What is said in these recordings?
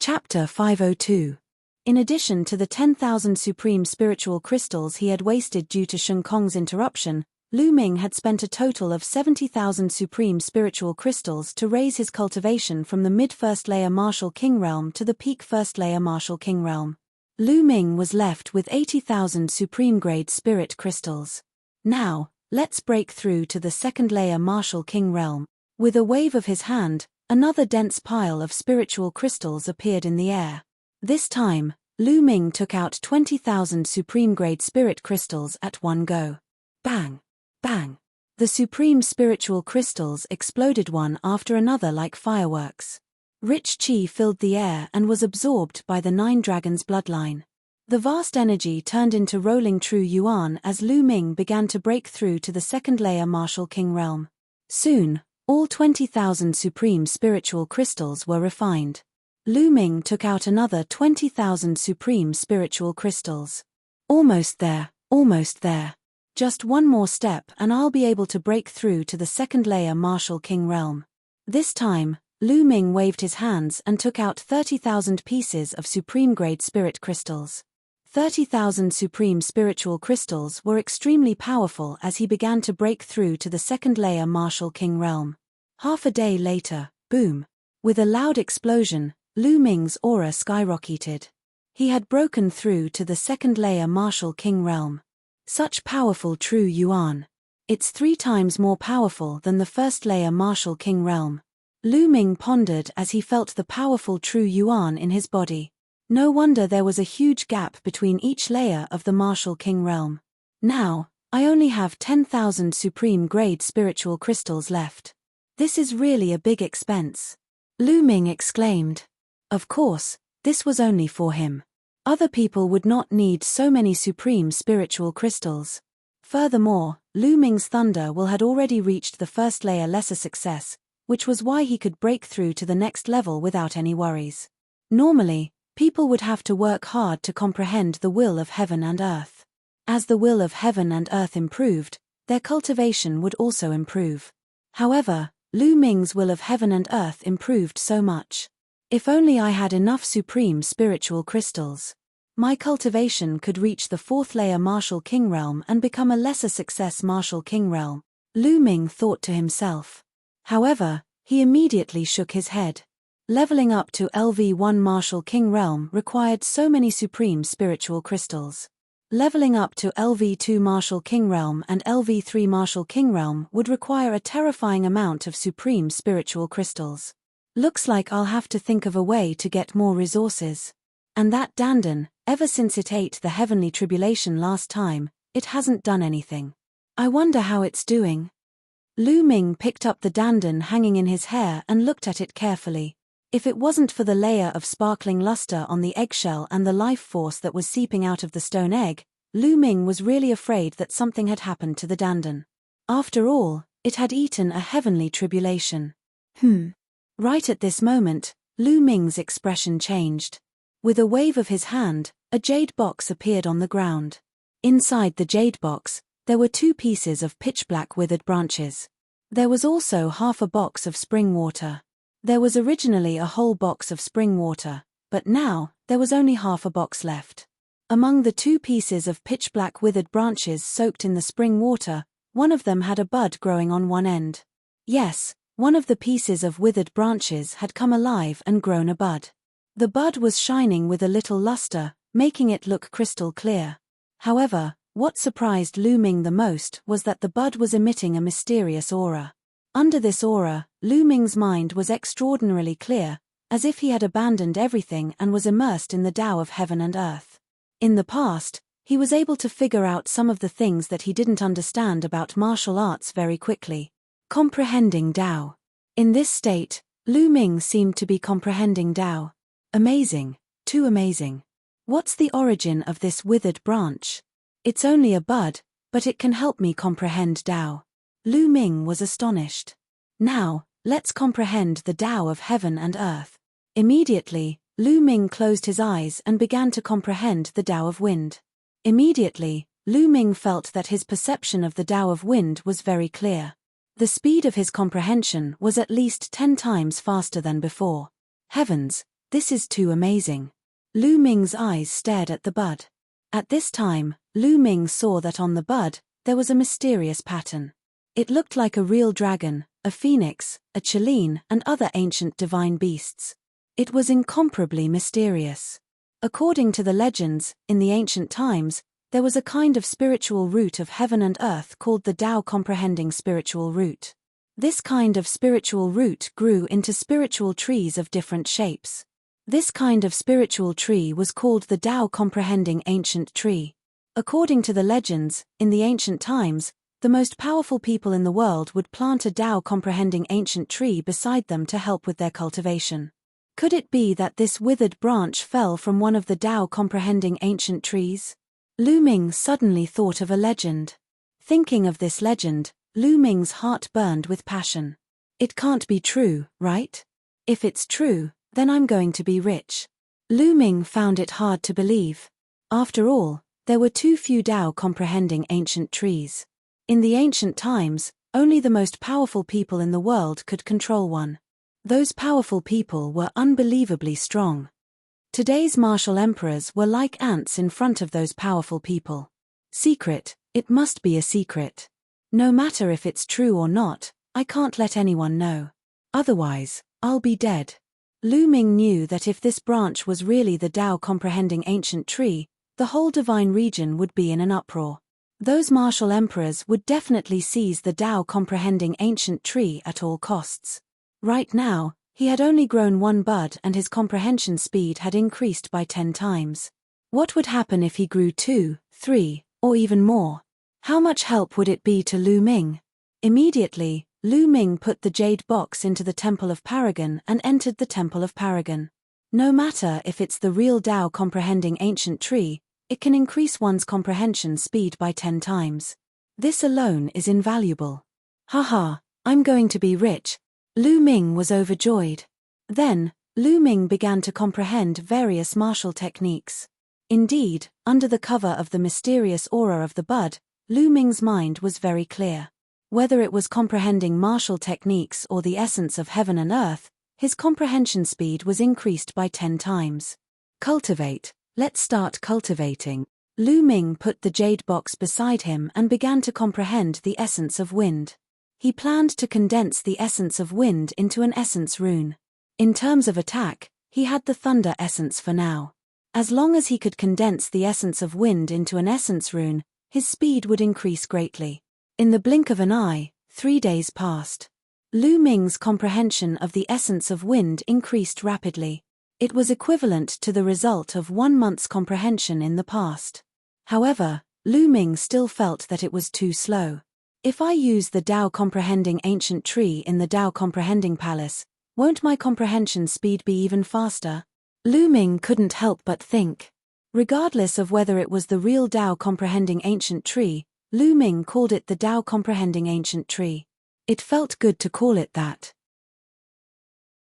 Chapter 502. In addition to the 10,000 supreme spiritual crystals he had wasted due to Shun Kong's interruption, Lu Ming had spent a total of 70,000 supreme spiritual crystals to raise his cultivation from the mid-first layer martial king realm to the peak first layer martial king realm. Lu Ming was left with 80,000 supreme grade spirit crystals. Now, let's break through to the second layer martial king realm. With a wave of his hand, another dense pile of spiritual crystals appeared in the air. This time, Lu Ming took out 20,000 supreme-grade spirit crystals at one go. Bang! Bang! The supreme spiritual crystals exploded one after another like fireworks. Rich qi filled the air and was absorbed by the Nine Dragons' bloodline. The vast energy turned into rolling true yuan as Lu Ming began to break through to the second-layer martial king realm. Soon, all 20,000 supreme spiritual crystals were refined. Lu Ming took out another 20,000 supreme spiritual crystals. Almost there, almost there. Just one more step and I'll be able to break through to the second layer martial king realm. This time, Lu Ming waved his hands and took out 30,000 pieces of supreme-grade spirit crystals. 30,000 supreme spiritual crystals were extremely powerful as he began to break through to the second layer martial king realm. Half a day later, boom! With a loud explosion, Lu Ming's aura skyrocketed. He had broken through to the second layer martial king realm. Such powerful true yuan. It's 3 times more powerful than the first layer martial king realm. Lu Ming pondered as he felt the powerful true yuan in his body. No wonder there was a huge gap between each layer of the martial king realm. Now, I only have 10,000 supreme grade spiritual crystals left. This is really a big expense. Lu Ming exclaimed. Of course, this was only for him. Other people would not need so many supreme spiritual crystals. Furthermore, Lu Ming's thunder will had already reached the first layer lesser success, which was why he could break through to the next level without any worries. Normally, people would have to work hard to comprehend the will of heaven and earth. As the will of heaven and earth improved, their cultivation would also improve. However, Lu Ming's will of heaven and earth improved so much. If only I had enough supreme spiritual crystals. My cultivation could reach the 4th layer martial king realm and become a lesser success martial king realm, Lu Ming thought to himself. However, he immediately shook his head. Leveling up to LV1 martial king realm required so many supreme spiritual crystals. Leveling up to LV2 martial king realm and LV3 martial king realm would require a terrifying amount of supreme spiritual crystals. Looks like I'll have to think of a way to get more resources. And that dandan, ever since it ate the heavenly tribulation last time, it hasn't done anything. I wonder how it's doing. Lu Ming picked up the dandan hanging in his hair and looked at it carefully. If it wasn't for the layer of sparkling luster on the eggshell and the life force that was seeping out of the stone egg, Lu Ming was really afraid that something had happened to the dandan. After all, it had eaten a heavenly tribulation. Right at this moment, Lu Ming's expression changed. With a wave of his hand, a jade box appeared on the ground. Inside the jade box, there were 2 pieces of pitch-black withered branches. There was also half a box of spring water. There was originally a whole box of spring water, but now, there was only half a box left. Among the 2 pieces of pitch-black withered branches soaked in the spring water, one of them had a bud growing on one end. Yes, one of the pieces of withered branches had come alive and grown a bud. The bud was shining with a little luster, making it look crystal clear. However, what surprised Lu Ming the most was that the bud was emitting a mysterious aura. Under this aura, Lu Ming's mind was extraordinarily clear, as if he had abandoned everything and was immersed in the Tao of heaven and earth. In the past, he was able to figure out some of the things that he didn't understand about martial arts very quickly. Comprehending Tao. In this state, Lu Ming seemed to be comprehending Tao. Amazing, too amazing. What's the origin of this withered branch? It's only a bud, but it can help me comprehend Tao. Lu Ming was astonished. Now, let's comprehend the Tao of heaven and earth. Immediately, Lu Ming closed his eyes and began to comprehend the Tao of wind. Immediately, Lu Ming felt that his perception of the Tao of wind was very clear. The speed of his comprehension was at least 10 times faster than before. Heavens, This is too amazing. Lu Ming's eyes stared at the bud. At this time, Lu Ming saw that on the bud, there was a mysterious pattern. It looked like a real dragon, a phoenix, a cheline, and other ancient divine beasts. It was incomparably mysterious. According to the legends, in the ancient times, there was a kind of spiritual root of heaven and earth called the Tao comprehending spiritual root. This kind of spiritual root grew into spiritual trees of different shapes. This kind of spiritual tree was called the Tao comprehending ancient tree. According to the legends, in the ancient times, the most powerful people in the world would plant a Tao comprehending ancient tree beside them to help with their cultivation. Could it be that this withered branch fell from one of the Tao comprehending ancient trees? Lu Ming suddenly thought of a legend. Thinking of this legend, Lu Ming's heart burned with passion. It can't be true, right? If it's true, then I'm going to be rich. Lu Ming found it hard to believe. After all, there were too few Tao comprehending ancient trees. In the ancient times, only the most powerful people in the world could control one. Those powerful people were unbelievably strong. Today's martial emperors were like ants in front of those powerful people. Secret, it must be a secret. No matter if it's true or not, I can't let anyone know. Otherwise, I'll be dead. Lu Ming knew that if this branch was really the Tao comprehending ancient tree, the whole divine region would be in an uproar. Those martial emperors would definitely seize the Tao comprehending ancient tree at all costs. Right now, he had only grown one bud and his comprehension speed had increased by 10 times. What would happen if he grew 2, 3, or even more? How much help would it be to Lu Ming? Immediately, Lu Ming put the jade box into the Temple of Paragon and entered the Temple of Paragon. No matter if it's the real Tao comprehending ancient tree, it can increase one's comprehension speed by 10 times. This alone is invaluable. Haha, I'm going to be rich. Lu Ming was overjoyed. Then, Lu Ming began to comprehend various martial techniques. Indeed, under the cover of the mysterious aura of the bud, Lu Ming's mind was very clear. Whether it was comprehending martial techniques or the essence of heaven and earth, his comprehension speed was increased by 10 times. Cultivate. Let's start cultivating. Lu Ming put the jade box beside him and began to comprehend the essence of wind. He planned to condense the essence of wind into an essence rune. In terms of attack, he had the thunder essence for now. As long as he could condense the essence of wind into an essence rune, his speed would increase greatly. In the blink of an eye, 3 days passed. Lu Ming's comprehension of the essence of wind increased rapidly. It was equivalent to the result of 1 month's comprehension in the past. However, Lu Ming still felt that it was too slow. If I use the Tao comprehending ancient tree in the Tao comprehending palace, won't my comprehension speed be even faster? Lu Ming couldn't help but think. Regardless of whether it was the real Tao comprehending ancient tree, Lu Ming called it the Tao comprehending ancient tree. It felt good to call it that.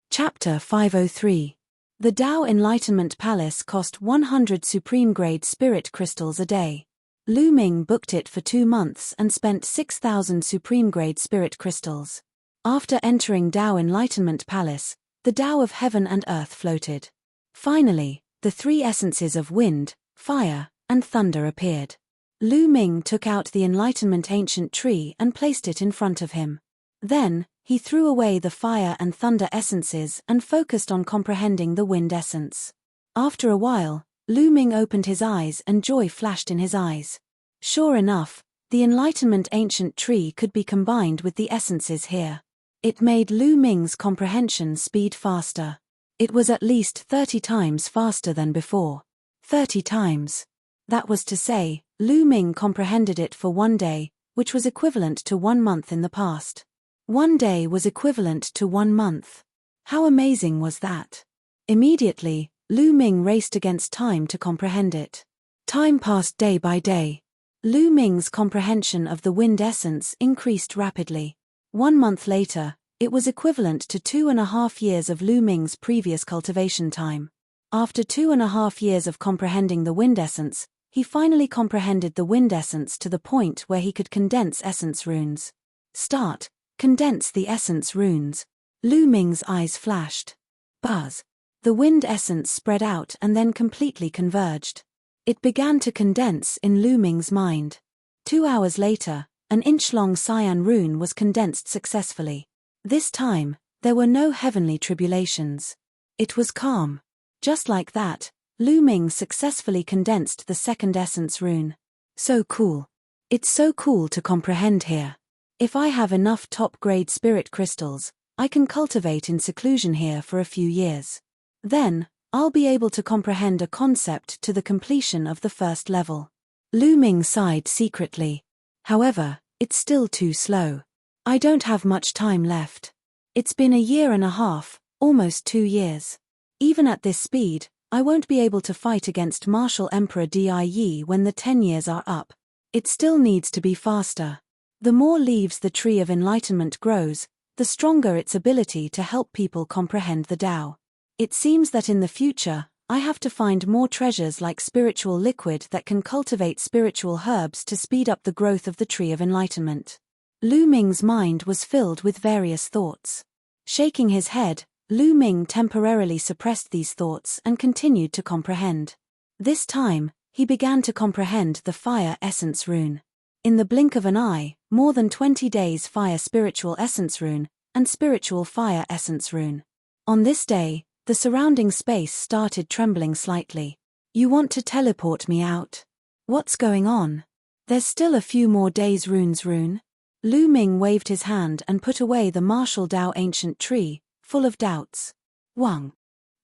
Chapter 503. The Tao Enlightenment Palace cost 100 supreme-grade spirit crystals a day. Lu Ming booked it for 2 months and spent 6,000 supreme-grade spirit crystals. After entering Tao Enlightenment Palace, the Tao of heaven and earth floated. Finally, the 3 essences of wind, fire, and thunder appeared. Lu Ming took out the Enlightenment ancient tree and placed it in front of him. Then, he threw away the fire and thunder essences and focused on comprehending the wind essence. After a while, Lu Ming opened his eyes and joy flashed in his eyes. Sure enough, the Enlightenment ancient tree could be combined with the essences here. It made Lu Ming's comprehension speed faster. It was at least 30 times faster than before. 30 times. That was to say, Lu Ming comprehended it for 1 day, which was equivalent to 1 month in the past. 1 day was equivalent to 1 month. How amazing was that? Immediately, Lu Ming raced against time to comprehend it. Time passed day by day. Lu Ming's comprehension of the wind essence increased rapidly. 1 month later, it was equivalent to 2.5 years of Lu Ming's previous cultivation time. After 2.5 years of comprehending the wind essence, he finally comprehended the wind essence to the point where he could condense essence runes. Start. Condense the essence runes. Lu Ming's eyes flashed. Buzz. The wind essence spread out and then completely converged. It began to condense in Lu Ming's mind. 2 hours later, an inch-long cyan rune was condensed successfully. This time, there were no heavenly tribulations. It was calm. Just like that, Lu Ming successfully condensed the second essence rune. So cool. It's so cool to comprehend here. If I have enough top-grade spirit crystals, I can cultivate in seclusion here for a few years. Then, I'll be able to comprehend a concept to the completion of the first level. Lu Ming sighed secretly. However, it's still too slow. I don't have much time left. It's been 1.5 years, almost 2 years. Even at this speed, I won't be able to fight against Martial Emperor Die when the 10 years are up. It still needs to be faster. The more leaves the tree of enlightenment grows, the stronger its ability to help people comprehend the Tao. It seems that in the future, I have to find more treasures like spiritual liquid that can cultivate spiritual herbs to speed up the growth of the tree of enlightenment. Lu Ming's mind was filled with various thoughts. Shaking his head, Lu Ming temporarily suppressed these thoughts and continued to comprehend. This time, he began to comprehend the fire essence rune. In the blink of an eye, more than 20 days fire spiritual essence rune, and spiritual fire essence rune. On this day, the surrounding space started trembling slightly. You want to teleport me out? What's going on? There's still a few more days runes rune. Lu Ming waved his hand and put away the martial Tao ancient tree, full of doubts. Wang.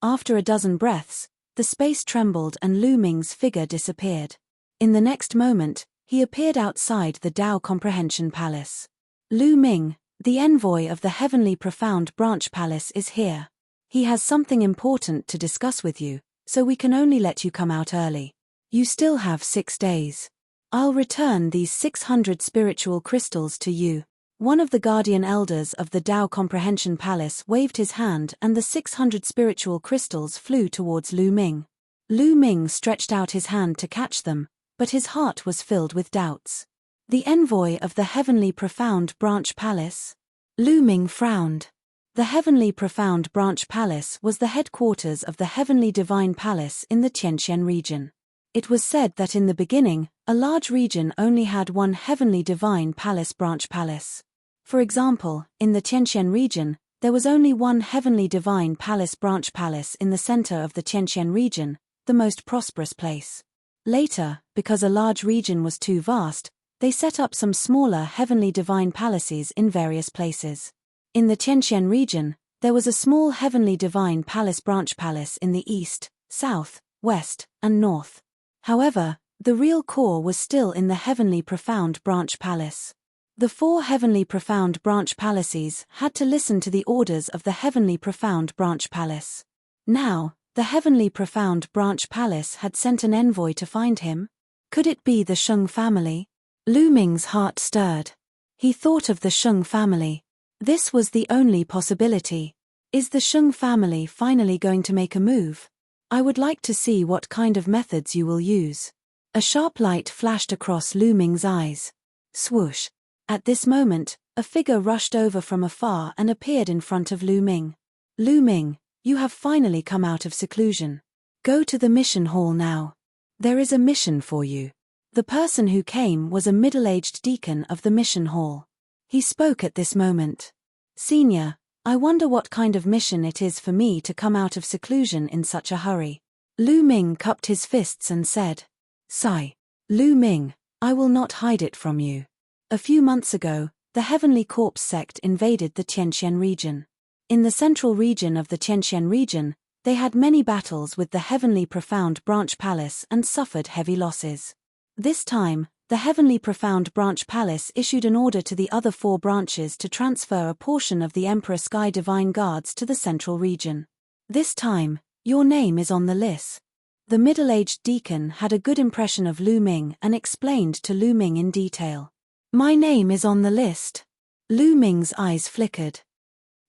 After a dozen breaths, the space trembled and Lu Ming's figure disappeared. In the next moment, he appeared outside the Tao Comprehension Palace. Lu Ming, the envoy of the Heavenly Profound Branch Palace, is here. He has something important to discuss with you, so we can only let you come out early. You still have 6 days. I'll return these 600 spiritual crystals to you. One of the guardian elders of the Tao Comprehension Palace waved his hand and the 600 spiritual crystals flew towards Lu Ming. Lu Ming stretched out his hand to catch them, but his heart was filled with doubts. The envoy of the Heavenly Profound Branch Palace? Lu Ming frowned. The Heavenly Profound Branch Palace was the headquarters of the Heavenly Divine Palace in the Tianqian region. It was said that in the beginning, a large region only had one Heavenly Divine Palace branch palace. For example, in the Tianqian region, there was only one Heavenly Divine Palace branch palace in the center of the Tianqian region, the most prosperous place. Later, because a large region was too vast, they set up some smaller Heavenly Divine Palaces in various places. In the Tianqian region, there was a small Heavenly Divine Palace branch palace in the east, south, west, and north. However, the real core was still in the Heavenly Profound Branch Palace. The 4 Heavenly Profound Branch Palaces had to listen to the orders of the Heavenly Profound Branch Palace. Now, the Heavenly Profound Branch Palace had sent an envoy to find him? Could it be the Sheng family? Lu Ming's heart stirred. He thought of the Sheng family. This was the only possibility. Is the Sheng family finally going to make a move? I would like to see what kind of methods you will use. A sharp light flashed across Lu Ming's eyes. Swoosh. At this moment, a figure rushed over from afar and appeared in front of Lu Ming. Lu Ming, you have finally come out of seclusion. Go to the mission hall now. There is a mission for you. The person who came was a middle-aged deacon of the mission hall. He spoke at this moment. Senior, I wonder what kind of mission it is for me to come out of seclusion in such a hurry. Lu Ming cupped his fists and said. Sigh. Lu Ming, I will not hide it from you. A few months ago, the Heavenly Corpse sect invaded the Tianqian region. In the central region of the Tianqian region, they had many battles with the Heavenly Profound Branch Palace and suffered heavy losses. This time, the Heavenly Profound Branch Palace issued an order to the other 4 branches to transfer a portion of the Emperor Sky Divine Guards to the central region. This time, your name is on the list. The middle-aged deacon had a good impression of Lu Ming and explained to Lu Ming in detail. My name is on the list. Lu Ming's eyes flickered.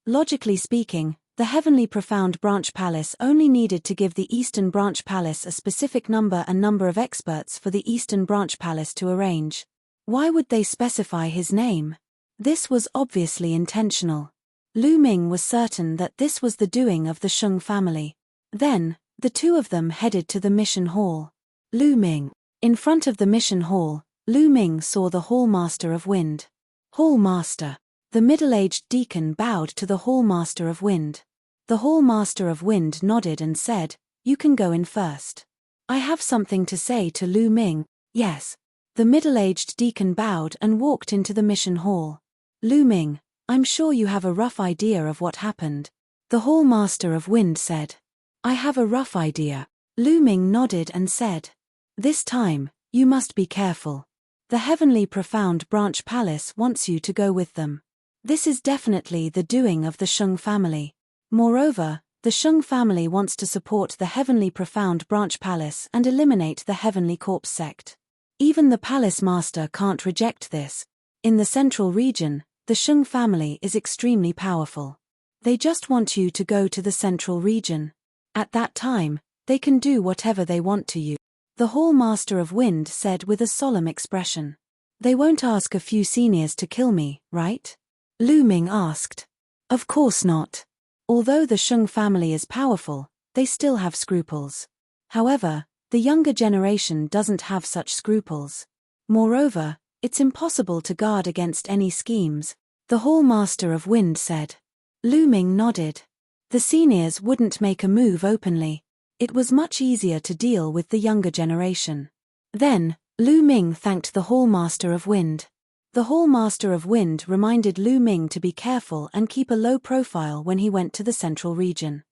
Logically speaking, the Heavenly Profound Branch Palace only needed to give the Eastern Branch Palace a specific number and number of experts for the Eastern Branch Palace to arrange. Why would they specify his name? This was obviously intentional. Lu Ming was certain that this was the doing of the Sheng family. Then, the two of them headed to the mission hall. Lu Ming. In front of the mission hall, Lu Ming saw the Hallmaster of Wind. Hallmaster. The middle-aged deacon bowed to the Hallmaster of Wind. The Hallmaster of Wind nodded and said, "You can go in first. I have something to say to Lu Ming." "Yes." The middle-aged deacon bowed and walked into the mission hall. "Lu Ming, I'm sure you have a rough idea of what happened," the Hallmaster of Wind said. "I have a rough idea." Lu Ming nodded and said, "This time, you must be careful. The Heavenly Profound Branch Palace wants you to go with them. This is definitely the doing of the Sheng family. Moreover, the Sheng family wants to support the Heavenly Profound Branch Palace and eliminate the Heavenly Corpse sect. Even the Palace Master can't reject this. In the central region, the Sheng family is extremely powerful. They just want you to go to the central region. At that time, they can do whatever they want to you," the Hallmaster of Wind said with a solemn expression. "They won't ask a few seniors to kill me, right?" Lu Ming asked. "Of course not. Although the Sheng family is powerful, they still have scruples. However, the younger generation doesn't have such scruples. Moreover, it's impossible to guard against any schemes," the Hallmaster of Wind said. Lu Ming nodded. The seniors wouldn't make a move openly. It was much easier to deal with the younger generation. Then, Lu Ming thanked the Hallmaster of Wind. The Hallmaster of Wind reminded Lu Ming to be careful and keep a low profile when he went to the central region.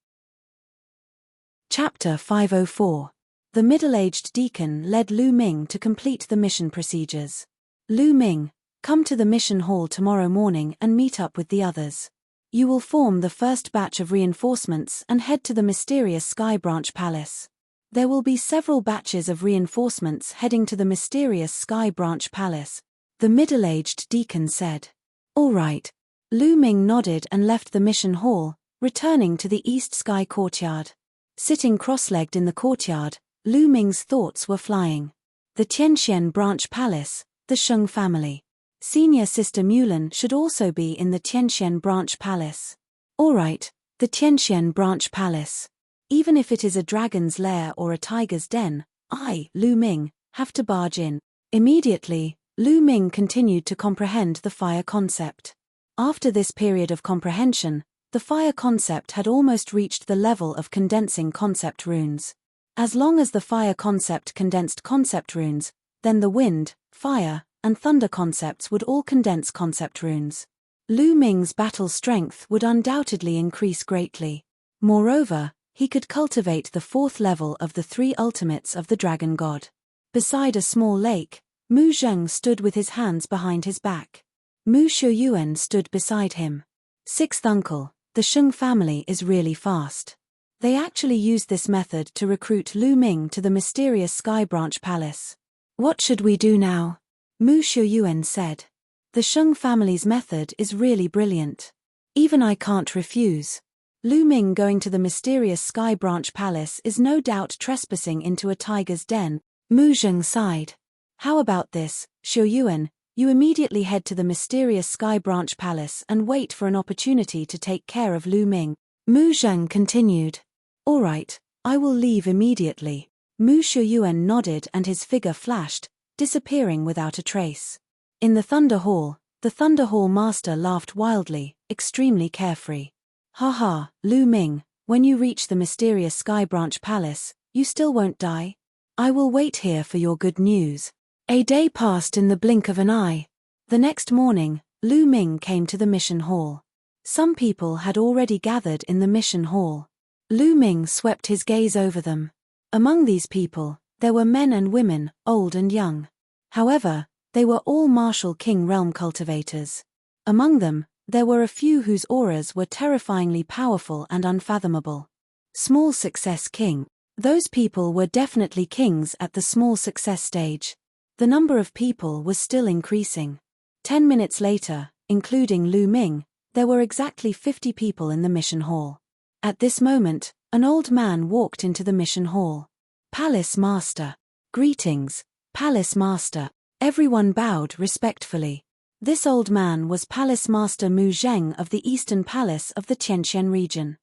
Chapter 504. The middle-aged deacon led Lu Ming to complete the mission procedures. "Lu Ming, come to the mission hall tomorrow morning and meet up with the others. You will form the first batch of reinforcements and head to the mysterious Sky Branch Palace. There will be several batches of reinforcements heading to the mysterious Sky Branch Palace," the middle-aged deacon said. "All right." Lu Ming nodded and left the mission hall, returning to the East Sky courtyard. Sitting cross-legged in the courtyard, Lu Ming's thoughts were flying. The Tianxian Branch Palace, the Sheng family. Senior Sister Mulan should also be in the Tianxian Branch Palace. All right, the Tianxian Branch Palace. Even if it is a dragon's lair or a tiger's den, I, Lu Ming, have to barge in. Immediately, Lu Ming continued to comprehend the fire concept. After this period of comprehension, the fire concept had almost reached the level of condensing concept runes. As long as the fire concept condensed concept runes, then the wind, fire, and thunder concepts would all condense concept runes. Lu Ming's battle strength would undoubtedly increase greatly. Moreover, he could cultivate the fourth level of the three ultimates of the dragon god. Beside a small lake, Mu Zheng stood with his hands behind his back. Mu Shuyuan stood beside him. Sixth uncle, the Sheng family is really fast. They actually used this method to recruit Lu Ming to the mysterious Sky Branch Palace. What should we do now? Mu Shuyuan said. The Sheng family's method is really brilliant. Even I can't refuse. Lu Ming going to the mysterious Sky Branch Palace is no doubt trespassing into a tiger's den. Mu Zheng sighed. How about this, Shuyuan? You immediately head to the mysterious Sky Branch Palace and wait for an opportunity to take care of Lu Ming. Mu Zheng continued. All right, I will leave immediately. Mu Shuyuan nodded and his figure flashed, disappearing without a trace. In the Thunder Hall, the Thunder Hall master laughed wildly, extremely carefree. Haha, Lu Ming, when you reach the mysterious Sky Branch Palace, you still won't die? I will wait here for your good news. A day passed in the blink of an eye. The next morning, Lu Ming came to the mission hall. Some people had already gathered in the mission hall. Lu Ming swept his gaze over them. Among these people, there were men and women, old and young. However, they were all martial king realm cultivators. Among them, there were a few whose auras were terrifyingly powerful and unfathomable. Small success king. Those people were definitely kings at the small success stage. The number of people was still increasing. 10 minutes later, including Lu Ming, there were exactly 50 people in the mission hall. At this moment, an old man walked into the mission hall. Palace Master. Greetings, Palace Master. Everyone bowed respectfully. This old man was Palace Master Mu Zheng of the Eastern Palace of the Tianxian region.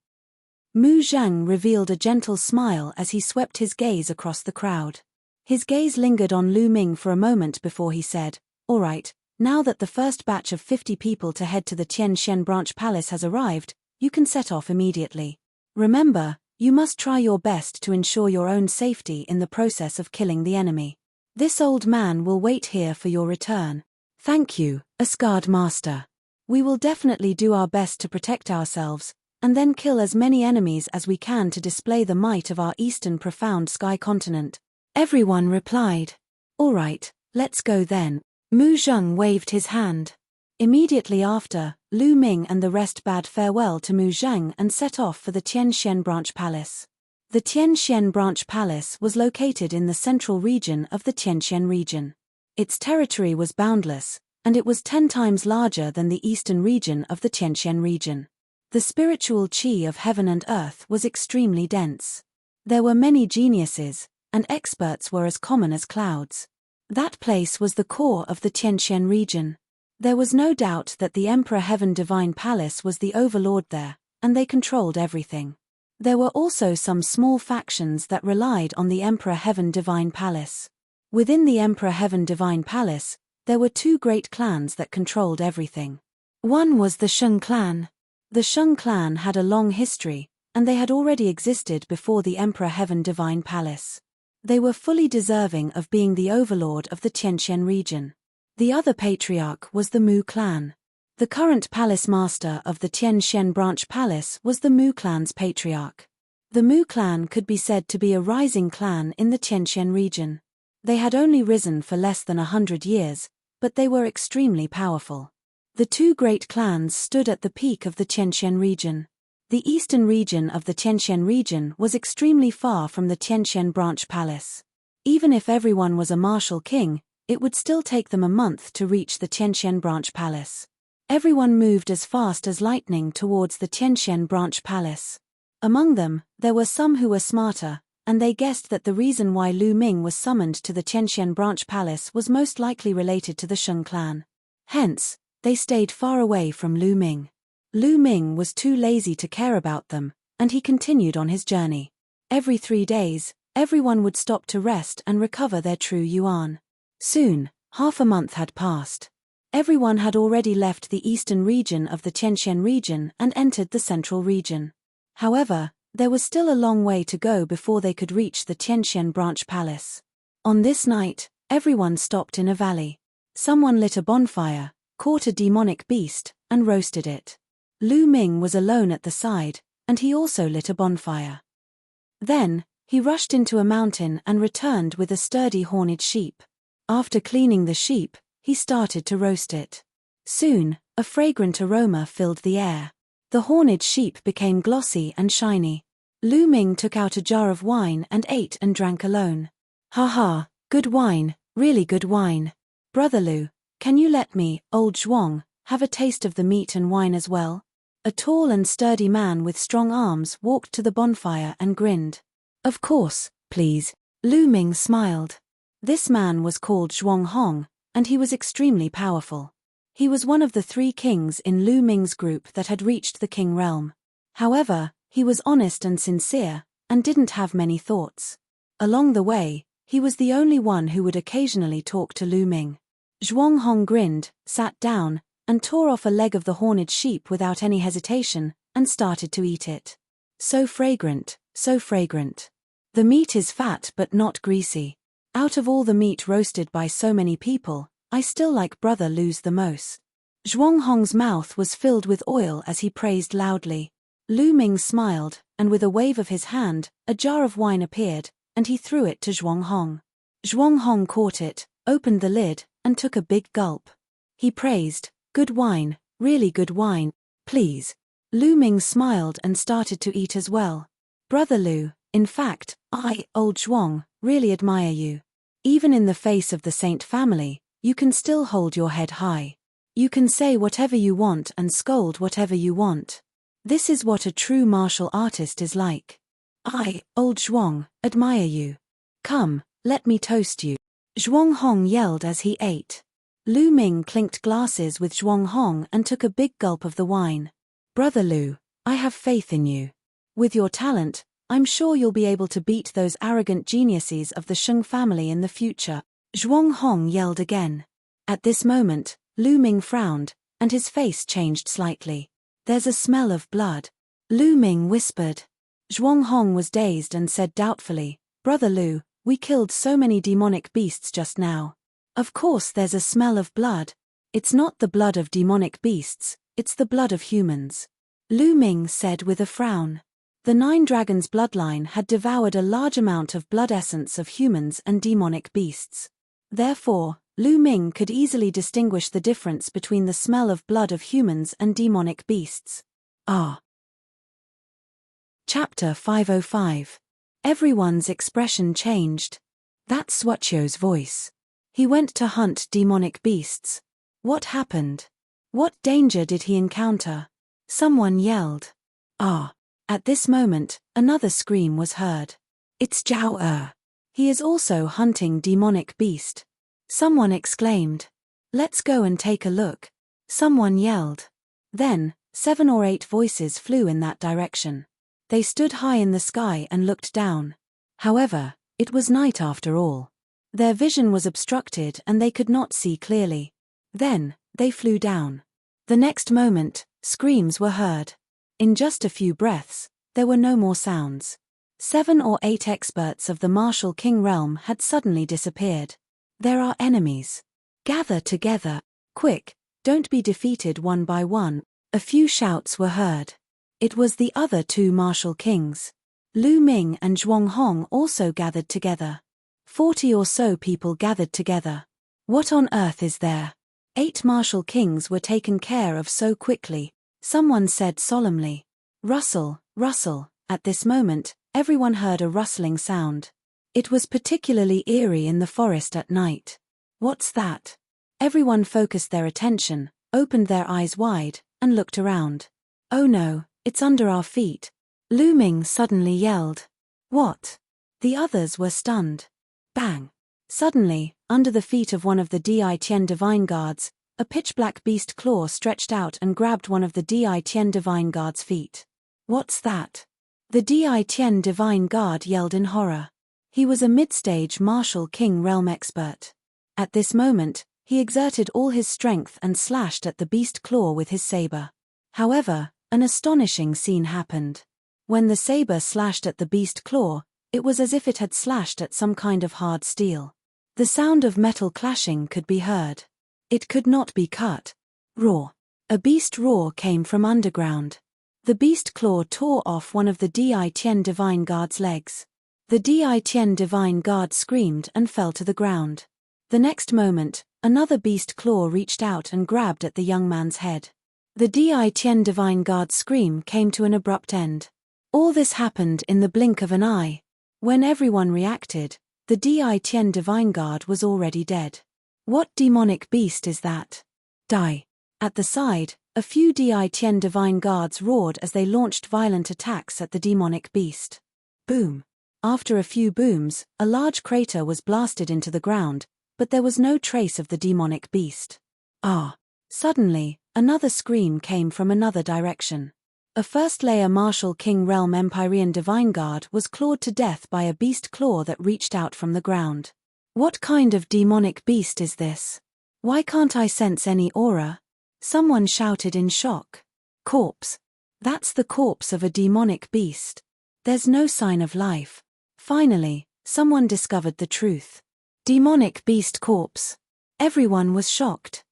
Mu Zhang revealed a gentle smile as he swept his gaze across the crowd. His gaze lingered on Lu Ming for a moment before he said, "All right, now that the first batch of 50 people to head to the Tianxian branch palace has arrived, you can set off immediately. Remember, you must try your best to ensure your own safety in the process of killing the enemy. This old man will wait here for your return." "Thank you, Asgard Master. We will definitely do our best to protect ourselves, and then kill as many enemies as we can to display the might of our eastern profound sky continent," everyone replied. "All right, let's go then." Mu Zheng waved his hand. Immediately after, Lu Ming and the rest bade farewell to Mu Zheng and set off for the Tianxian branch palace. The Tianxian branch palace was located in the central region of the Tianxian region. Its territory was boundless, and it was 10 times larger than the eastern region of the Tianxian region. The spiritual qi of heaven and earth was extremely dense. There were many geniuses, and experts were as common as clouds. That place was the core of the Tianxian region. There was no doubt that the Emperor Heaven Divine Palace was the overlord there, and they controlled everything. There were also some small factions that relied on the Emperor Heaven Divine Palace. Within the Emperor Heaven Divine Palace, there were 2 great clans that controlled everything. One was the Sheng clan. The Sheng clan had a long history, and they had already existed before the Emperor Heaven Divine Palace. They were fully deserving of being the overlord of the Tianxian region. The other patriarch was the Mu clan. The current palace master of the Tianxian branch palace was the Mu clan's patriarch. The Mu clan could be said to be a rising clan in the Tianxian region. They had only risen for less than 100 years, but they were extremely powerful. The 2 great clans stood at the peak of the Tianxian region. The eastern region of the Tianxian region was extremely far from the Tianxian branch palace. Even if everyone was a martial king, it would still take them a month to reach the Tianxian branch palace. Everyone moved as fast as lightning towards the Tianxian branch palace. Among them, there were some who were smarter, and they guessed that the reason why Lu Ming was summoned to the Tianxian branch palace was most likely related to the Sheng clan. Hence, they stayed far away from Lu Ming. Lu Ming was too lazy to care about them, and he continued on his journey. Every 3 days, everyone would stop to rest and recover their true yuan. Soon, half a month had passed. Everyone had already left the eastern region of the Tianxian region and entered the central region. However, there was still a long way to go before they could reach the Tianxian branch palace. On this night, everyone stopped in a valley. Someone lit a bonfire, caught a demonic beast, and roasted it. Lu Ming was alone at the side, and he also lit a bonfire. Then, he rushed into a mountain and returned with a sturdy horned sheep. After cleaning the sheep, he started to roast it. Soon, a fragrant aroma filled the air. The horned sheep became glossy and shiny. Lu Ming took out a jar of wine and ate and drank alone. "Haha, good wine, really good wine. Brother Lu, can you let me, old Zhuang, have a taste of the meat and wine as well?" A tall and sturdy man with strong arms walked to the bonfire and grinned. "Of course, please." Lu Ming smiled. This man was called Zhuang Hong, and he was extremely powerful. He was one of the 3 kings in Lu Ming's group that had reached the king realm. However, he was honest and sincere, and didn't have many thoughts. Along the way, he was the only one who would occasionally talk to Lu Ming. Zhuang Hong grinned, sat down, and tore off a leg of the horned sheep without any hesitation, and started to eat it. So fragrant, so fragrant. The meat is fat but not greasy. Out of all the meat roasted by so many people, I still like Brother Lu's the most. Zhuang Hong's mouth was filled with oil as he praised loudly. Lu Ming smiled, and with a wave of his hand, a jar of wine appeared, and he threw it to Zhuang Hong. Zhuang Hong caught it, opened the lid, and took a big gulp. He praised, "Good wine, really good wine, please." Lu Ming smiled and started to eat as well. "Brother Lu, in fact, I, old Zhuang, really admire you. Even in the face of the Saint family, you can still hold your head high. You can say whatever you want and scold whatever you want. This is what a true martial artist is like. I, old Zhuang, admire you. Come, let me toast you." Zhuang Hong yelled as he ate. Lu Ming clinked glasses with Zhuang Hong and took a big gulp of the wine. "Brother Lu, I have faith in you. With your talent, I'm sure you'll be able to beat those arrogant geniuses of the Sheng family in the future, Zhuang Hong yelled again. At this moment, Lu Ming frowned, and his face changed slightly. There's a smell of blood. Lu Ming whispered. Zhuang Hong was dazed and said doubtfully, Brother Lu, we killed so many demonic beasts just now. Of course there's a smell of blood. It's not the blood of demonic beasts, it's the blood of humans. Lu Ming said with a frown. The Nine Dragons bloodline had devoured a large amount of blood essence of humans and demonic beasts. Therefore, Lu Ming could easily distinguish the difference between the smell of blood of humans and demonic beasts. Chapter 505. Everyone's expression changed. That's Suochio's voice. He went to hunt demonic beasts. What happened? What danger did he encounter? Someone yelled. At this moment, another scream was heard. It's Zhao. He is also hunting demonic beast. Someone exclaimed. Let's go and take a look. Someone yelled. Then, 7 or 8 voices flew in that direction. They stood high in the sky and looked down. However, it was night after all. Their vision was obstructed and they could not see clearly. Then, they flew down. The next moment, screams were heard. In just a few breaths, there were no more sounds. 7 or 8 experts of the martial king realm had suddenly disappeared. There are enemies. Gather together. Quick, don't be defeated one by one. A few shouts were heard. It was the other 2 martial kings. Lu Ming and Zhuang Hong also gathered together. 40 or so people gathered together. What on earth is there? 8 martial kings were taken care of so quickly. Someone said solemnly. Rustle, rustle. At this moment, everyone heard a rustling sound. It was particularly eerie in the forest at night. What's that? Everyone focused their attention, opened their eyes wide, and looked around. Oh no, it's under our feet. Lu Ming suddenly yelled. What? The others were stunned. Bang! Suddenly, under the feet of one of the Di Tian Divine Guards, a pitch-black beast claw stretched out and grabbed one of the Di Tian Divine Guard's feet. What's that? The Di Tian Divine Guard yelled in horror. He was a mid-stage martial king realm expert. At this moment, he exerted all his strength and slashed at the beast claw with his saber. However, an astonishing scene happened. When the saber slashed at the beast claw, it was as if it had slashed at some kind of hard steel. The sound of metal clashing could be heard. It could not be cut. Roar. A beast roar came from underground. The beast claw tore off one of the Di Tian Divine Guard's legs. The Di Tian Divine Guard screamed and fell to the ground. The next moment, another beast claw reached out and grabbed at the young man's head. The Di Tian Divine Guard's scream came to an abrupt end. All this happened in the blink of an eye. When everyone reacted, the Di Tian Divine Guard was already dead. What demonic beast is that? Die. At the side, a few Di Tian Divine Guards roared as they launched violent attacks at the demonic beast. Boom. After a few booms, a large crater was blasted into the ground, but there was no trace of the demonic beast. Suddenly, another scream came from another direction. A first-layer martial king realm Empyrean Divine Guard was clawed to death by a beast claw that reached out from the ground. What kind of demonic beast is this? Why can't I sense any aura? Someone shouted in shock. Corpse. That's the corpse of a demonic beast. There's no sign of life. Finally, someone discovered the truth. Demonic beast corpse. Everyone was shocked.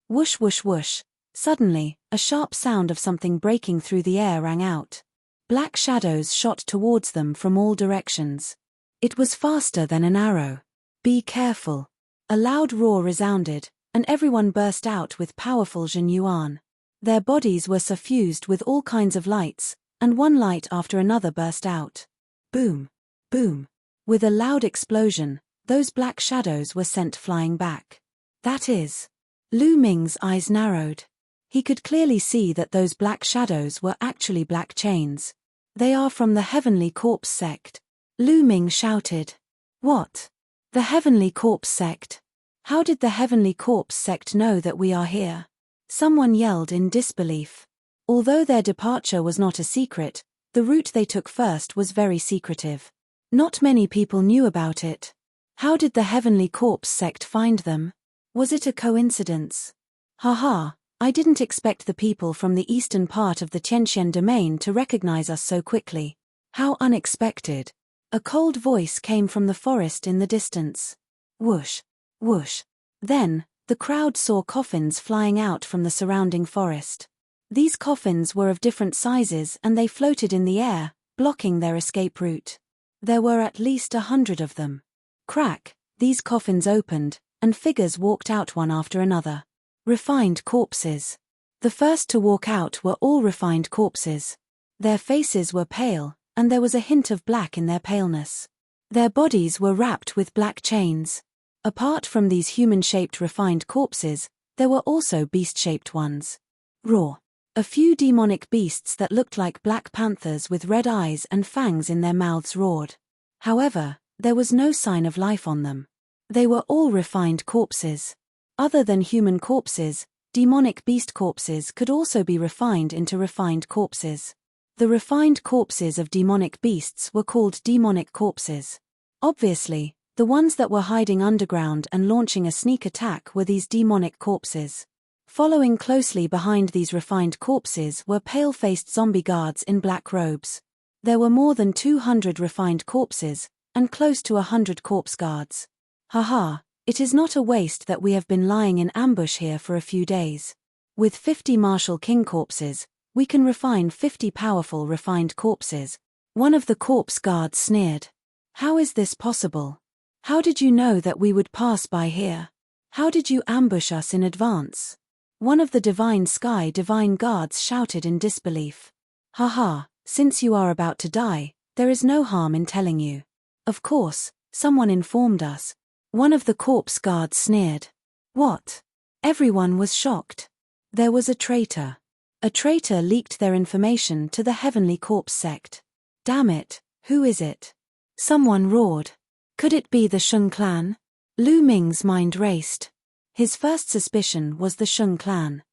Whoosh whoosh whoosh. Suddenly, a sharp sound of something breaking through the air rang out. Black shadows shot towards them from all directions. It was faster than an arrow. Be careful. A loud roar resounded, and everyone burst out with powerful Zhen Yuan. Their bodies were suffused with all kinds of lights, and one light after another burst out. Boom. Boom. With a loud explosion, those black shadows were sent flying back. That is. Lu Ming's eyes narrowed. He could clearly see that those black shadows were actually black chains. They are from the Heavenly Corpse sect. Lu Ming shouted. What? The Heavenly Corpse sect? How did the Heavenly Corpse sect know that we are here? Someone yelled in disbelief. Although their departure was not a secret, The route they took first was very secretive. Not many people knew about it. How did the Heavenly Corpse sect find them? Was it a coincidence? Haha, I didn't expect the people from the eastern part of the Tianxian domain to recognize us so quickly. How unexpected. A cold voice came from the forest in the distance. Whoosh, whoosh. Then, the crowd saw coffins flying out from the surrounding forest. These coffins were of different sizes and they floated in the air, blocking their escape route. There were at least 100 of them. Crack, these coffins opened, and figures walked out one after another. Refined corpses. The first to walk out were all refined corpses. Their faces were pale, and there was a hint of black in their paleness. Their bodies were wrapped with black chains. Apart from these human-shaped refined corpses, there were also beast-shaped ones. Raw. A few demonic beasts that looked like black panthers with red eyes and fangs in their mouths roared. However, there was no sign of life on them. They were all refined corpses. Other than human corpses, demonic beast corpses could also be refined into refined corpses. The refined corpses of demonic beasts were called demonic corpses. Obviously, the ones that were hiding underground and launching a sneak attack were these demonic corpses. Following closely behind these refined corpses were pale-faced zombie guards in black robes. There were more than 200 refined corpses, and close to 100 corpse guards. Haha, it is not a waste that we have been lying in ambush here for a few days. With 50 martial king corpses, we can refine 50 powerful refined corpses. One of the corpse guards sneered. How is this possible? How did you know that we would pass by here? How did you ambush us in advance? One of the divine guards shouted in disbelief. Haha, since you are about to die, there is no harm in telling you. Of course, someone informed us. One of the corpse guards sneered. What? Everyone was shocked. There was a traitor. A traitor leaked their information to the Heavenly Corpse sect. Damn it, who is it? Someone roared. Could it be the Shun clan? Lu Ming's mind raced. His first suspicion was the Shun clan.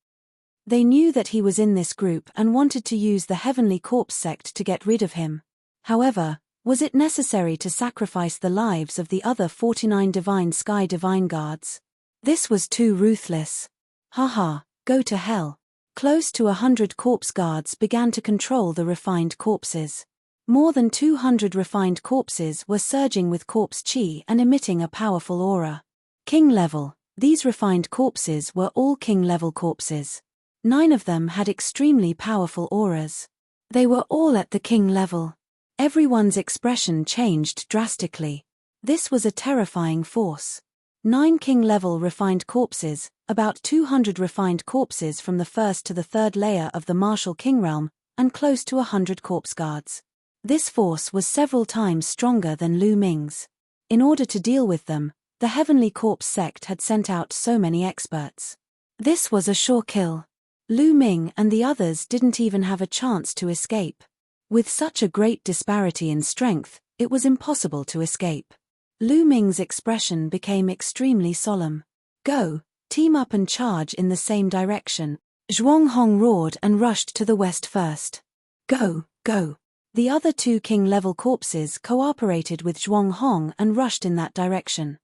They knew that he was in this group and wanted to use the Heavenly Corpse sect to get rid of him. However, was it necessary to sacrifice the lives of the other 49 divine guards? This was too ruthless. Haha, go to hell. Close to 100 corpse guards began to control the refined corpses. More than 200 refined corpses were surging with corpse chi and emitting a powerful aura. King level, these refined corpses were all king level corpses. 9 of them had extremely powerful auras. They were all at the king level. Everyone's expression changed drastically. This was a terrifying force. 9 king-level refined corpses, about 200 refined corpses from the first to the third layer of the martial king realm, and close to 100 corpse guards. This force was several times stronger than Lu Ming's. In order to deal with them, the Heavenly Corpse sect had sent out so many experts. This was a sure kill. Lu Ming and the others didn't even have a chance to escape. With such a great disparity in strength, it was impossible to escape. Lu Ming's expression became extremely solemn. Go, team up and charge in the same direction. Zhuang Hong roared and rushed to the west first. Go, go. The other 2 king-level corpses cooperated with Zhuang Hong and rushed in that direction.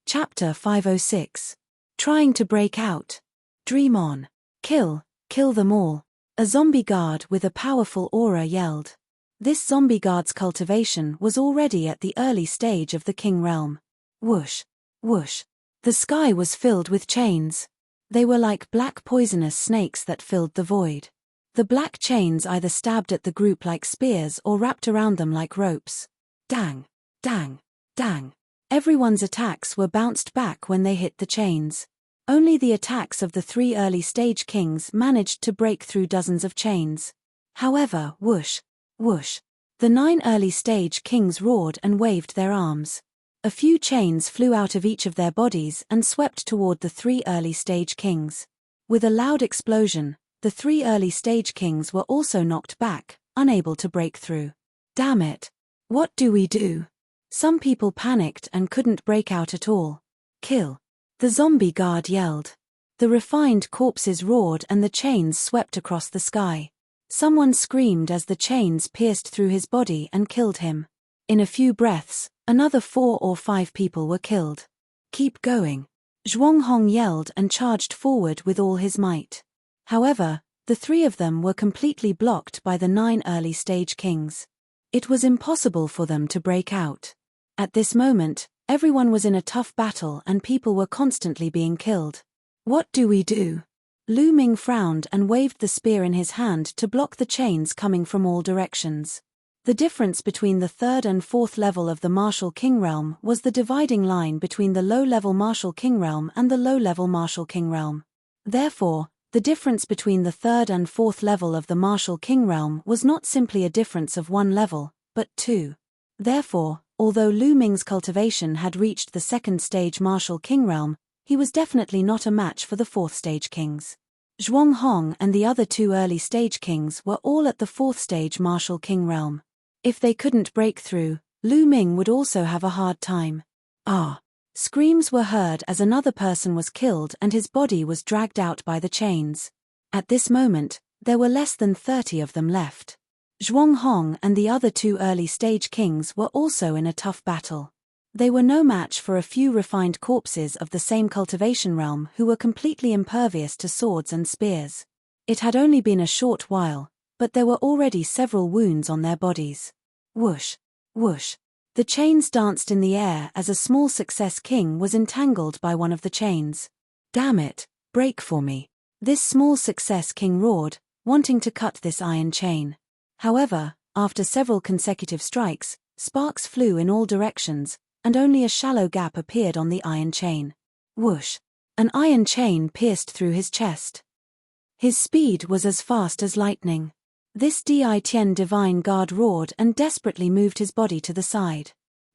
Chapter 506. Trying to break out. Dream on. Kill them all. A zombie guard with a powerful aura yelled. This zombie guard's cultivation was already at the early stage of the king realm. Whoosh, whoosh. The sky was filled with chains. They were like black poisonous snakes that filled the void. The black chains either stabbed at the group like spears or wrapped around them like ropes. Dang, dang, dang. Everyone's attacks were bounced back when they hit the chains. Only the attacks of the 3 early stage kings managed to break through dozens of chains. However, whoosh, whoosh. The 9 early stage kings roared and waved their arms. A few chains flew out of each of their bodies and swept toward the 3 early stage kings. With a loud explosion, the 3 early stage kings were also knocked back, unable to break through. Damn it! What do we do? Some people panicked and couldn't break out at all. Kill. The zombie guard yelled. The refined corpses roared and the chains swept across the sky. Someone screamed as the chains pierced through his body and killed him. In a few breaths, another 4 or 5 people were killed. Keep going. Zhuanghong yelled and charged forward with all his might. However, the 3 of them were completely blocked by the 9 early stage kings. It was impossible for them to break out. At this moment, everyone was in a tough battle and people were constantly being killed. What do we do? Lu Ming frowned and waved the spear in his hand to block the chains coming from all directions. The difference between the 3rd and 4th level of the Martial King Realm was the dividing line between the low-level Martial King Realm and the low-level Martial King Realm. Therefore, the difference between the 3rd and 4th level of the Martial King Realm was not simply a difference of 1 level, but 2. Therefore, although Lu Ming's cultivation had reached the 2nd stage Martial King Realm, he was definitely not a match for the 4th stage kings. Zhuanghong and the other 2 early stage kings were all at the 4th stage Martial King Realm. If they couldn't break through, Lu Ming would also have a hard time. Ah! Screams were heard as another person was killed and his body was dragged out by the chains. At this moment, there were less than 30 of them left. Zhuanghong and the other 2 early stage kings were also in a tough battle. They were no match for a few refined corpses of the same cultivation realm who were completely impervious to swords and spears. It had only been a short while, but there were already several wounds on their bodies. Whoosh! Whoosh! The chains danced in the air as a small success king was entangled by one of the chains. Damn it, break for me. This small success king roared, wanting to cut this iron chain. However, after several consecutive strikes, sparks flew in all directions, and only a shallow gap appeared on the iron chain. Whoosh! An iron chain pierced through his chest. His speed was as fast as lightning. This Di Tian divine guard roared and desperately moved his body to the side.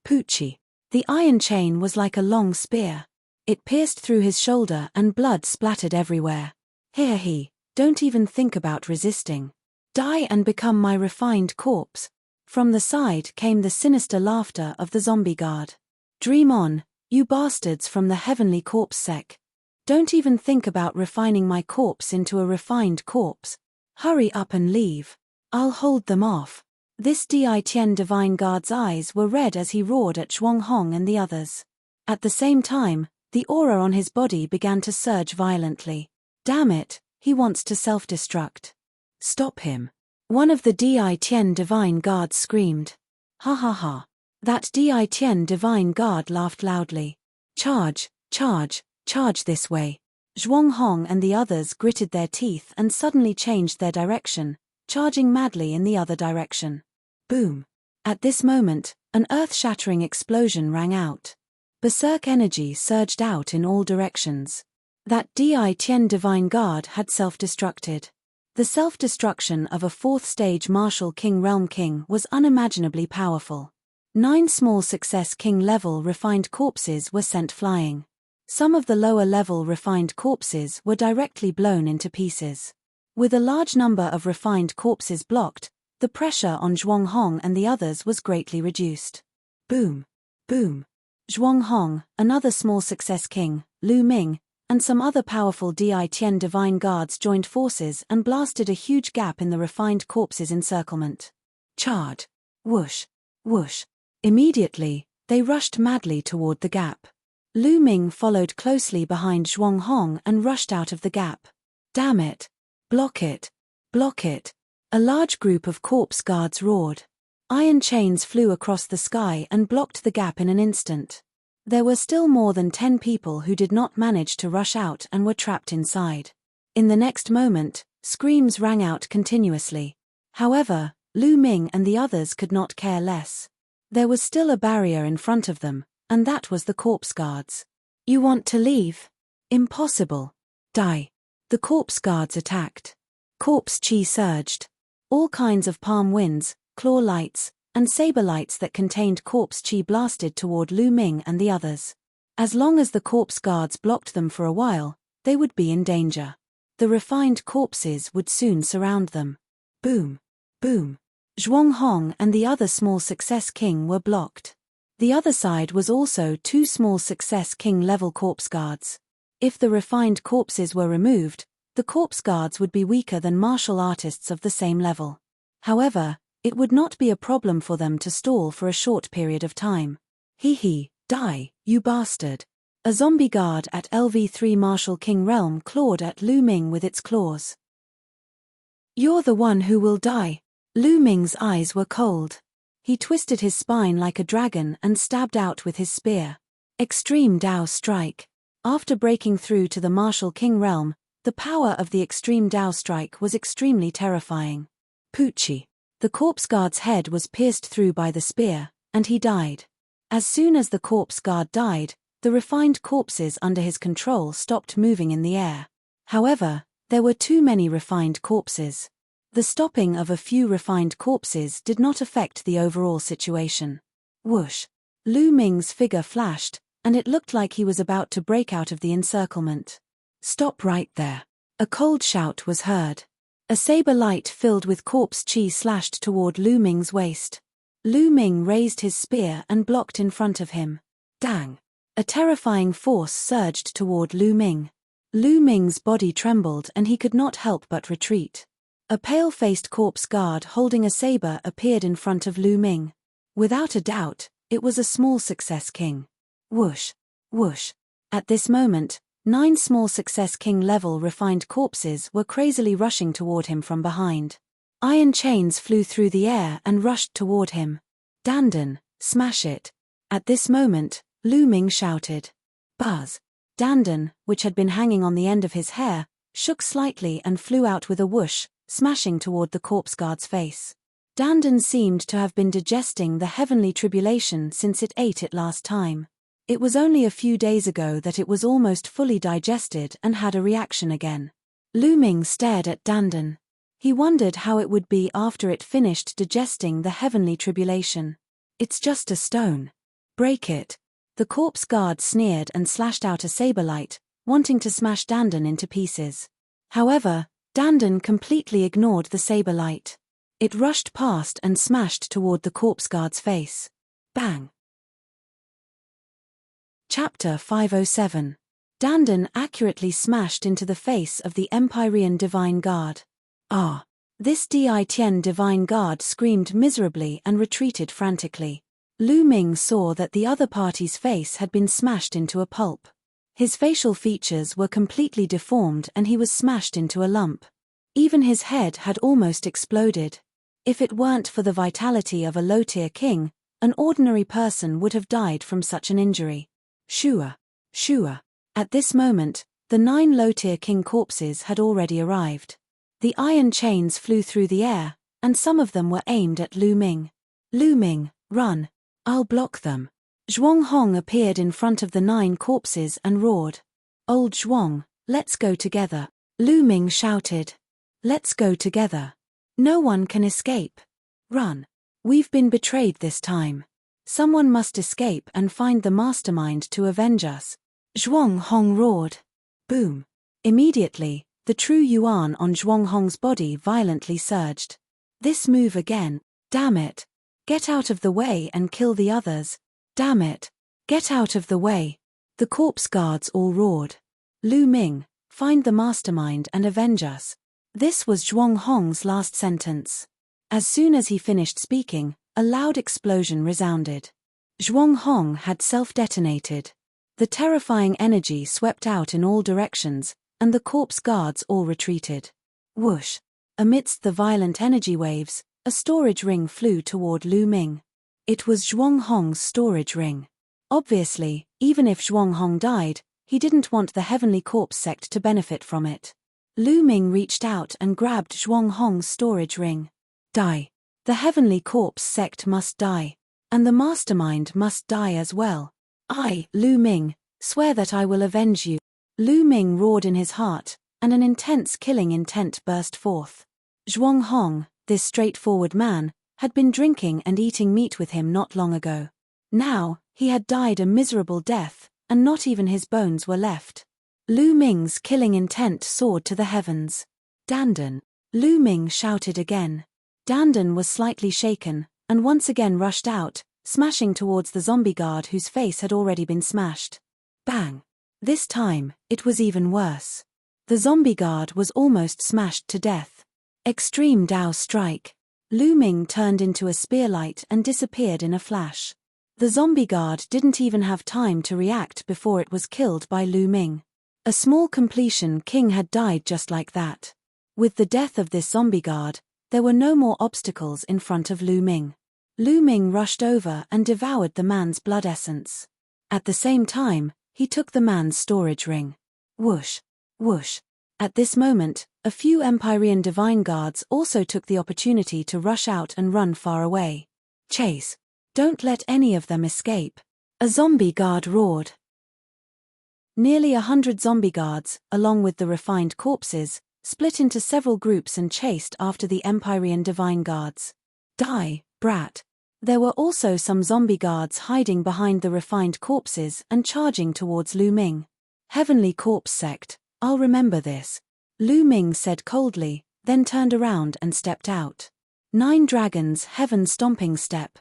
Poochie! The iron chain was like a long spear. It pierced through his shoulder and blood splattered everywhere. Here he, don't even think about resisting. Die and become my refined corpse. From the side came the sinister laughter of the zombie guard. Dream on, you bastards from the heavenly corpse sec. Don't even think about refining my corpse into a refined corpse. Hurry up and leave. I'll hold them off. This Di Tian divine guard's eyes were red as he roared at Zhuanghong and the others. At the same time, the aura on his body began to surge violently. Damn it, he wants to self-destruct. Stop him. One of the Di Tian divine guards screamed. Ha ha ha. That Di Tian divine guard laughed loudly. Charge, charge, charge this way. Zhuanghong and the others gritted their teeth and suddenly changed their direction, charging madly in the other direction. Boom! At this moment, an earth-shattering explosion rang out. Berserk energy surged out in all directions. That Di Tian divine guard had self-destructed. The self-destruction of a 4th stage Martial King Realm King was unimaginably powerful. 9 small success king level refined corpses were sent flying. Some of the lower level refined corpses were directly blown into pieces. With a large number of refined corpses blocked, the pressure on Zhuanghong and the others was greatly reduced. Boom! Boom! Zhuanghong, another small success king, Lu Ming, and some other powerful Di Tian divine guards joined forces and blasted a huge gap in the refined corpses' encirclement. Charge! Whoosh! Whoosh! Immediately, they rushed madly toward the gap. Lu Ming followed closely behind Zhuanghong and rushed out of the gap. Damn it! Block it! Block it! A large group of corpse guards roared. Iron chains flew across the sky and blocked the gap in an instant. There were still more than 10 people who did not manage to rush out and were trapped inside. In the next moment, screams rang out continuously. However, Lu Ming and the others could not care less. There was still a barrier in front of them, and that was the corpse guards. You want to leave? Impossible. Die. The corpse guards attacked. Corpse chi surged. All kinds of palm winds, claw lights, and saber lights that contained corpse chi blasted toward Lu Ming and the others. As long as the corpse guards blocked them for a while, they would be in danger. The refined corpses would soon surround them. Boom. Boom. Zhuanghong and the other small success king were blocked. The other side was also 2 small success king level corpse guards. If the refined corpses were removed, the corpse guards would be weaker than martial artists of the same level. However, it would not be a problem for them to stall for a short period of time. Die, you bastard. A zombie guard at LV3 Martial King Realm clawed at Lu Ming with its claws. You're the one who will die. Lu Ming's eyes were cold. He twisted his spine like a dragon and stabbed out with his spear. Extreme Dao Strike. After breaking through to the Martial King Realm, the power of the Extreme Dao Strike was extremely terrifying. Poochie. The corpse guard's head was pierced through by the spear, and he died. As soon as the corpse guard died, the refined corpses under his control stopped moving in the air. However, there were too many refined corpses. The stopping of a few refined corpses did not affect the overall situation. Whoosh! Lu Ming's figure flashed, and it looked like he was about to break out of the encirclement. Stop right there. A cold shout was heard. A saber light filled with corpse chi slashed toward Lu Ming's waist. Lu Ming raised his spear and blocked in front of him. Dang! A terrifying force surged toward Lu Ming. Lu Ming's body trembled and he could not help but retreat. A pale-faced corpse guard holding a saber appeared in front of Lu Ming. Without a doubt, it was a small success king. Whoosh! Whoosh! At this moment, 9 small success king level refined corpses were crazily rushing toward him from behind. Iron chains flew through the air and rushed toward him. Dandan, smash it! At this moment, Lu Ming shouted. Buzz! Dandan, which had been hanging on the end of his hair, shook slightly and flew out with a whoosh, smashing toward the corpse guard's face. Dandan seemed to have been digesting the heavenly tribulation since it ate it last time. It was only a few days ago that it was almost fully digested and had a reaction again. Lu Ming stared at Dandan. He wondered how it would be after it finished digesting the heavenly tribulation. It's just a stone. Break it. The corpse guard sneered and slashed out a saber light, wanting to smash Dandan into pieces. However, Dandan completely ignored the saber light. It rushed past and smashed toward the corpse guard's face. Bang! Chapter 507. Dandan accurately smashed into the face of the Empyrean Divine Guard. Ah! This Ditien Divine Guard screamed miserably and retreated frantically. Lu Ming saw that the other party's face had been smashed into a pulp. His facial features were completely deformed and he was smashed into a lump. Even his head had almost exploded. If it weren't for the vitality of a low-tier king, an ordinary person would have died from such an injury. Shua! Shua! At this moment, the 9 low-tier king corpses had already arrived. The iron chains flew through the air, and some of them were aimed at Lu Ming. Lu Ming, run! I'll block them. Zhuang Hong appeared in front of the 9 corpses and roared. Old Zhuang, let's go together. Lu Ming shouted. Let's go together. No one can escape. Run. We've been betrayed this time. Someone must escape and find the mastermind to avenge us. Zhuang Hong roared. Boom. Immediately, the true yuan on Zhuang Hong's body violently surged. This move again. Damn it. Get out of the way and kill the others. Damn it. Get out of the way. The corpse guards all roared. Lu Ming, find the mastermind and avenge us. This was Zhuang Hong's last sentence. As soon as he finished speaking, a loud explosion resounded. Zhuang Hong had self-detonated. The terrifying energy swept out in all directions, and the corpse guards all retreated. Whoosh! Amidst the violent energy waves, a storage ring flew toward Lu Ming. It was Zhuang Hong's storage ring. Obviously, even if Zhuang Hong died, he didn't want the Heavenly Corpse sect to benefit from it. Lu Ming reached out and grabbed Zhuang Hong's storage ring. Die. The Heavenly Corpse sect must die. And the mastermind must die as well. I, Lu Ming, swear that I will avenge you. Lu Ming roared in his heart, and an intense killing intent burst forth. Zhuang Hong, this straightforward man, had been drinking and eating meat with him not long ago. Now, he had died a miserable death, and not even his bones were left. Lu Ming's killing intent soared to the heavens. Dandan! Lu Ming shouted again. Dandan was slightly shaken, and once again rushed out, smashing towards the zombie guard whose face had already been smashed. Bang! This time, it was even worse. The zombie guard was almost smashed to death. Extreme Dao Strike. Lu Ming turned into a spearlight and disappeared in a flash. The zombie guard didn't even have time to react before it was killed by Lu Ming. A small completion king had died just like that. With the death of this zombie guard, there were no more obstacles in front of Lu Ming. Lu Ming rushed over and devoured the man's blood essence. At the same time, he took the man's storage ring. Whoosh! Whoosh! At this moment, a few Empyrean divine guards also took the opportunity to rush out and run far away. Chase! Don't let any of them escape! A zombie guard roared. Nearly 100 zombie guards, along with the refined corpses, split into several groups and chased after the Empyrean divine guards. Die, brat! There were also some zombie guards hiding behind the refined corpses and charging towards Lu Ming. Heavenly Corpse Sect, I'll remember this, Lu Ming said coldly, then turned around and stepped out. 9 Dragons Heaven Stomping Step.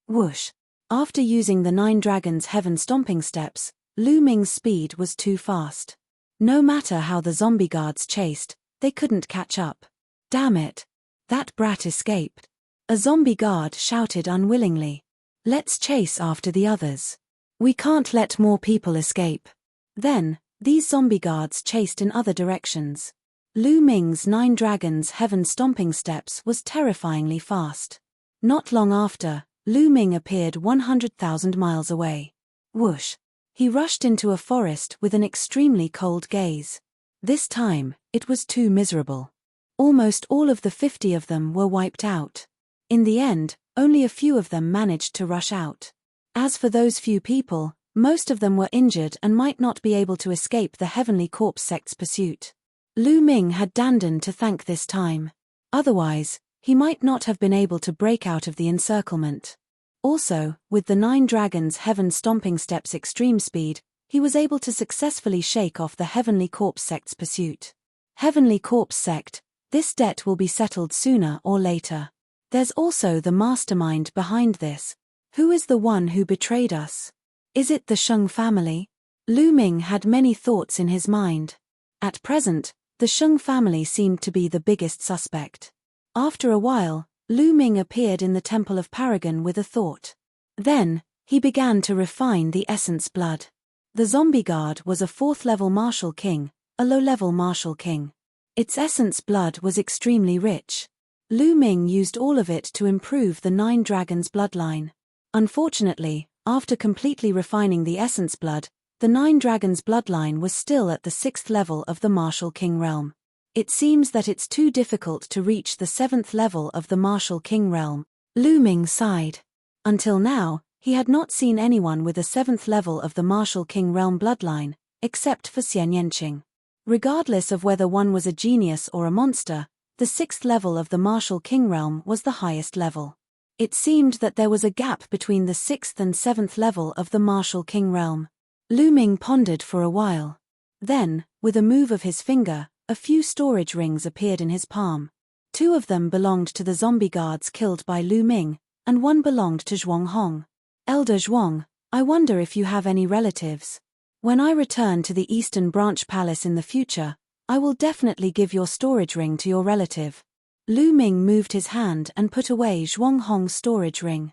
Whoosh! After using the 9 Dragons Heaven Stomping Steps, Lu Ming's speed was too fast. No matter how the zombie guards chased, they couldn't catch up. Damn it! That brat escaped. A zombie guard shouted unwillingly. Let's chase after the others. We can't let more people escape. Then, these zombie guards chased in other directions. Lu Ming's 9 Dragons Heaven Stomping Steps was terrifyingly fast. Not long after, Lu Ming appeared 100,000 miles away. Whoosh! He rushed into a forest with an extremely cold gaze. This time, it was too miserable. Almost all of the 50 of them were wiped out. In the end, only a few of them managed to rush out. As for those few people, most of them were injured and might not be able to escape the Heavenly Corpse Sect's pursuit. Lu Ming had Dandan to thank this time. Otherwise, he might not have been able to break out of the encirclement. Also, with the 9 Dragons Heaven Stomping Steps extreme speed, he was able to successfully shake off the Heavenly Corpse Sect's pursuit. Heavenly Corpse Sect, this debt will be settled sooner or later. There's also the mastermind behind this. Who is the one who betrayed us? Is it the Sheng family? Lu Ming had many thoughts in his mind. At present, the Sheng family seemed to be the biggest suspect. After a while, Lu Ming appeared in the Temple of Paragon with a thought. Then, he began to refine the essence blood. The zombie guard was a 4th-level martial king, a low-level martial king. Its essence blood was extremely rich. Lu Ming used all of it to improve the 9 Dragons bloodline. Unfortunately, after completely refining the essence blood, the 9 Dragons bloodline was still at the 6th level of the martial king realm. It seems that it's too difficult to reach the 7th level of the martial king realm. Lu Ming sighed. Until now, he had not seen anyone with a 7th level of the martial king realm bloodline, except for Xian Yanqing. Regardless of whether one was a genius or a monster, the 6th level of the martial king realm was the highest level. It seemed that there was a gap between the 6th and 7th level of the martial king realm. Lu Ming pondered for a while. Then, with a move of his finger, a few storage rings appeared in his palm. 2 of them belonged to the zombie guards killed by Lu Ming, and 1 belonged to Zhuang Hong. Elder Zhuang, I wonder if you have any relatives. When I return to the Eastern Branch Palace in the future, I will definitely give your storage ring to your relative. Lu Ming moved his hand and put away Zhuang Hong's storage ring.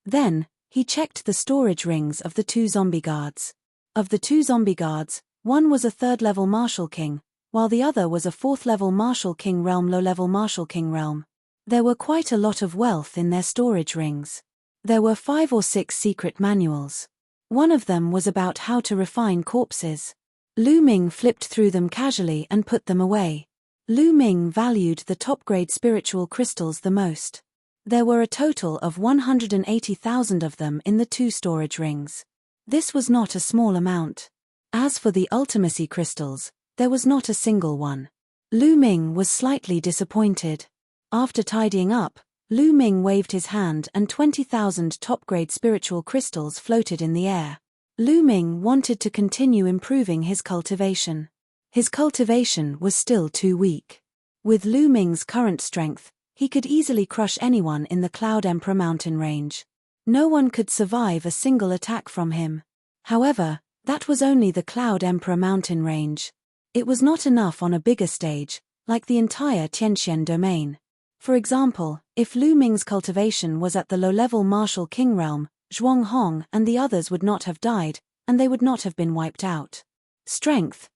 Then, he checked the storage rings of the 2 zombie guards. Of the 2 zombie guards, one was a 3rd-level martial king, while the other was a 4th-level martial king realm low-level martial king realm. There were quite a lot of wealth in their storage rings. There were 5 or 6 secret manuals. One of them was about how to refine corpses. Lu Ming flipped through them casually and put them away. Lu Ming valued the top-grade spiritual crystals the most. There were a total of 180,000 of them in the 2 storage rings. This was not a small amount. As for the ultimacy crystals, there was not a single one. Lu Ming was slightly disappointed. After tidying up, Lu Ming waved his hand and 20,000 top-grade spiritual crystals floated in the air. Lu Ming wanted to continue improving his cultivation. His cultivation was still too weak. With Lu Ming's current strength, he could easily crush anyone in the Cloud Emperor mountain range. No one could survive a single attack from him. However, that was only the Cloud Emperor mountain range. It was not enough on a bigger stage, like the entire Tianxian domain. For example, if Lu Ming's cultivation was at the low-level martial king realm, Zhuang Hong and the others would not have died, and they would not have been wiped out. Strength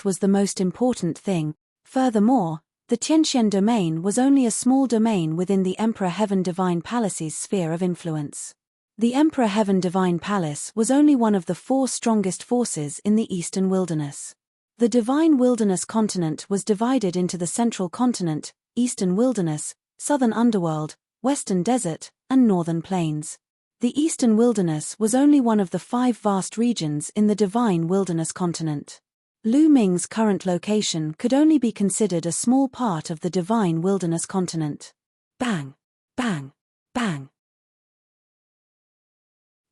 was the most important thing. Furthermore, the Tianxian domain was only a small domain within the Emperor Heaven Divine Palace's sphere of influence. The Emperor Heaven Divine Palace was only one of the 4 strongest forces in the Eastern Wilderness. The Divine Wilderness continent was divided into the Central Continent, Eastern Wilderness, Southern Underworld, Western Desert, and Northern Plains. The Eastern Wilderness was only one of the 5 vast regions in the Divine Wilderness continent. Lu Ming's current location could only be considered a small part of the Divine Wilderness continent. Bang! Bang! Bang!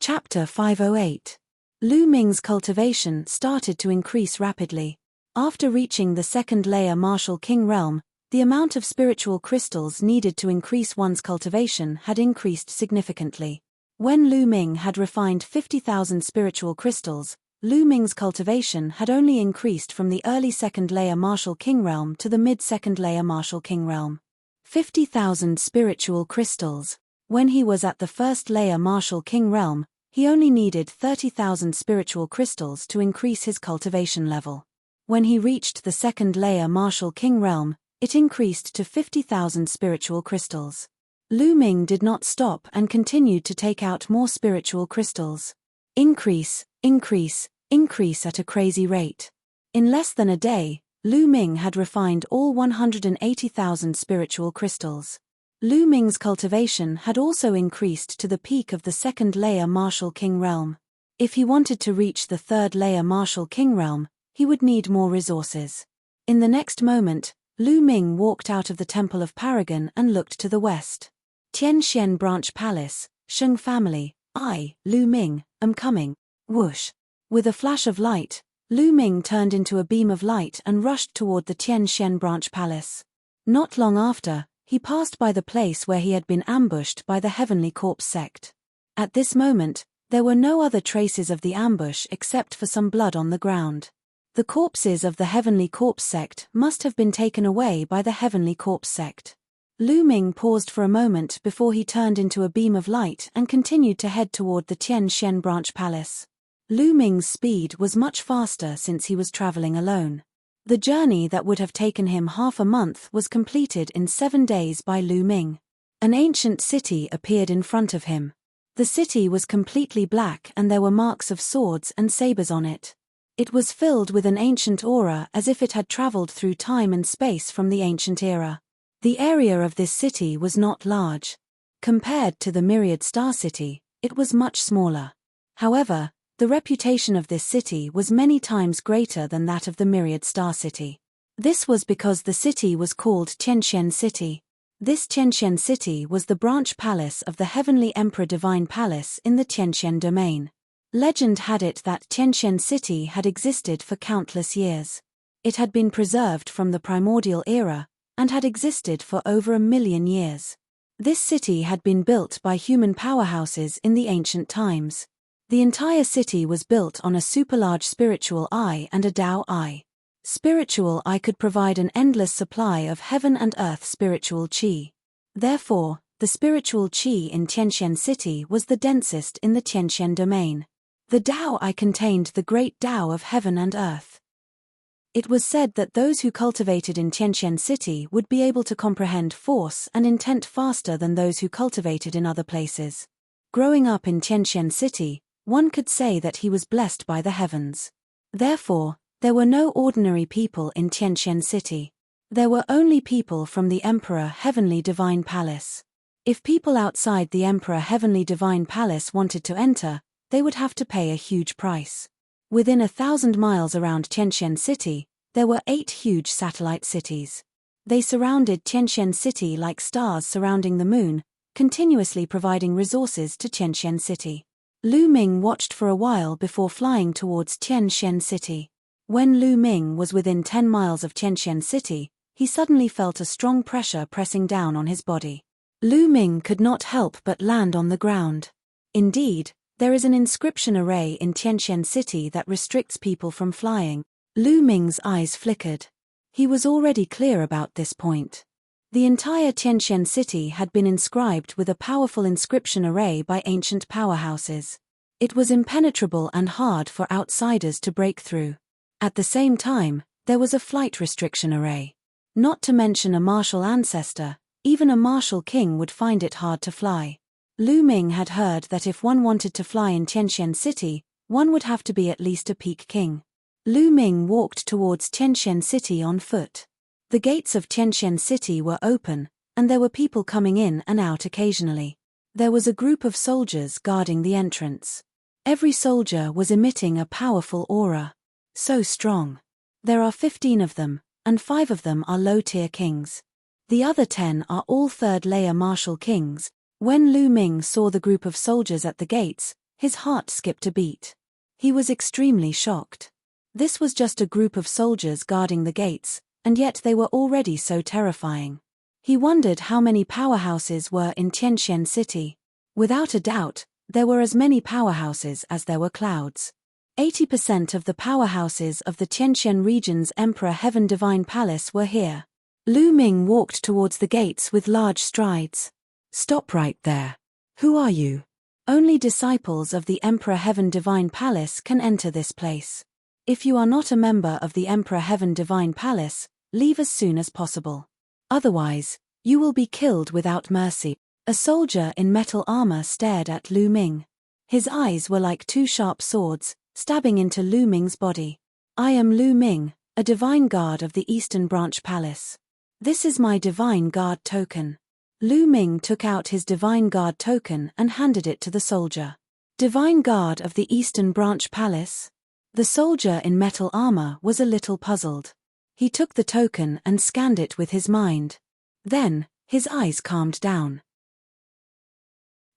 Chapter 508. Lu Ming's cultivation started to increase rapidly. After reaching the second layer Martial King realm, the amount of spiritual crystals needed to increase one's cultivation had increased significantly. When Lu Ming had refined 50,000 spiritual crystals, Lu Ming's cultivation had only increased from the early second layer Martial King realm to the mid-second layer Martial King realm. 50,000 spiritual crystals. When he was at the first layer Martial King realm, he only needed 30,000 spiritual crystals to increase his cultivation level. When he reached the second layer Martial King realm, it increased to 50,000 spiritual crystals. Lu Ming did not stop and continued to take out more spiritual crystals. Increase at a crazy rate. In less than a day, Lu Ming had refined all 180,000 spiritual crystals. Lu Ming's cultivation had also increased to the peak of the second layer Martial King realm. If he wanted to reach the third layer Martial King realm, he would need more resources. In the next moment, Lu Ming walked out of the Temple of Paragon and looked to the west. Tianxian Branch Palace, Sheng family, I, Lu Ming, am coming. Whoosh. With a flash of light, Lu Ming turned into a beam of light and rushed toward the Tianxian Branch Palace. Not long after, he passed by the place where he had been ambushed by the Heavenly Corpse sect. At this moment, there were no other traces of the ambush except for some blood on the ground. The corpses of the Heavenly Corpse sect must have been taken away by the Heavenly Corpse sect. Lu Ming paused for a moment before he turned into a beam of light and continued to head toward the Tianxian Branch Palace. Lu Ming's speed was much faster since he was traveling alone. The journey that would have taken him half a month was completed in 7 days by Lu Ming. An ancient city appeared in front of him. The city was completely black and there were marks of swords and sabers on it. It was filled with an ancient aura as if it had traveled through time and space from the ancient era. The area of this city was not large. Compared to the Myriad Star City, it was much smaller. However, the reputation of this city was many times greater than that of the Myriad Star City. This was because the city was called Tianxian City. This Tianxian City was the branch palace of the Heavenly Emperor Divine Palace in the Tianxian domain. Legend had it that Tianxian City had existed for countless years. It had been preserved from the primordial era, and had existed for over 1,000,000 years. This city had been built by human powerhouses in the ancient times. The entire city was built on a super-large spiritual eye and a Tao eye. Spiritual eye could provide an endless supply of heaven and earth spiritual qi. Therefore, the spiritual qi in Tianxian City was the densest in the Tianxian domain. The Tao eye contained the great Tao of heaven and earth. It was said that those who cultivated in Tianxian City would be able to comprehend force and intent faster than those who cultivated in other places. Growing up in Tianxian City, one could say that he was blessed by the heavens. Therefore, there were no ordinary people in Tianxian City. There were only people from the Emperor Heavenly Divine Palace. If people outside the Emperor Heavenly Divine Palace wanted to enter, they would have to pay a huge price. Within 1,000 miles around Tianxian City, there were 8 huge satellite cities. They surrounded Tianxian City like stars surrounding the moon, continuously providing resources to Tianxian City. Lu Ming watched for a while before flying towards Tianxian City. When Lu Ming was within 10 miles of Tianxian City, he suddenly felt a strong pressure pressing down on his body. Lu Ming could not help but land on the ground. Indeed, there is an inscription array in Tianxian City that restricts people from flying. Lu Ming's eyes flickered. He was already clear about this point. The entire Tianqian city had been inscribed with a powerful inscription array by ancient powerhouses. It was impenetrable and hard for outsiders to break through. At the same time, there was a flight restriction array. Not to mention a martial ancestor, even a martial king would find it hard to fly. Lu Ming had heard that if one wanted to fly in Tianqian city, one would have to be at least a peak king. Lu Ming walked towards Tianqian city on foot. The gates of Tianqian city were open, and there were people coming in and out occasionally. There was a group of soldiers guarding the entrance. Every soldier was emitting a powerful aura. So strong. There are 15 of them, and 5 of them are low-tier kings. The other 10 are all third-layer martial kings. When Lu Ming saw the group of soldiers at the gates, his heart skipped a beat. He was extremely shocked. This was just a group of soldiers guarding the gates, and yet they were already so terrifying. He wondered how many powerhouses were in Tianqian city. Without a doubt, there were as many powerhouses as there were clouds. 80% of the powerhouses of the Tianqian region's Emperor Heaven Divine Palace were here. Lu Ming walked towards the gates with large strides. "Stop right there. Who are you?" "Only disciples of the Emperor Heaven Divine Palace can enter this place. If you are not a member of the Emperor Heaven Divine Palace, leave as soon as possible. Otherwise, you will be killed without mercy." A soldier in metal armor stared at Lu Ming. His eyes were like 2 sharp swords, stabbing into Lu Ming's body. "I am Lu Ming, a divine guard of the Eastern Branch Palace. This is my divine guard token." Lu Ming took out his divine guard token and handed it to the soldier. "Divine guard of the Eastern Branch Palace?" The soldier in metal armor was a little puzzled. He took the token and scanned it with his mind. Then, his eyes calmed down.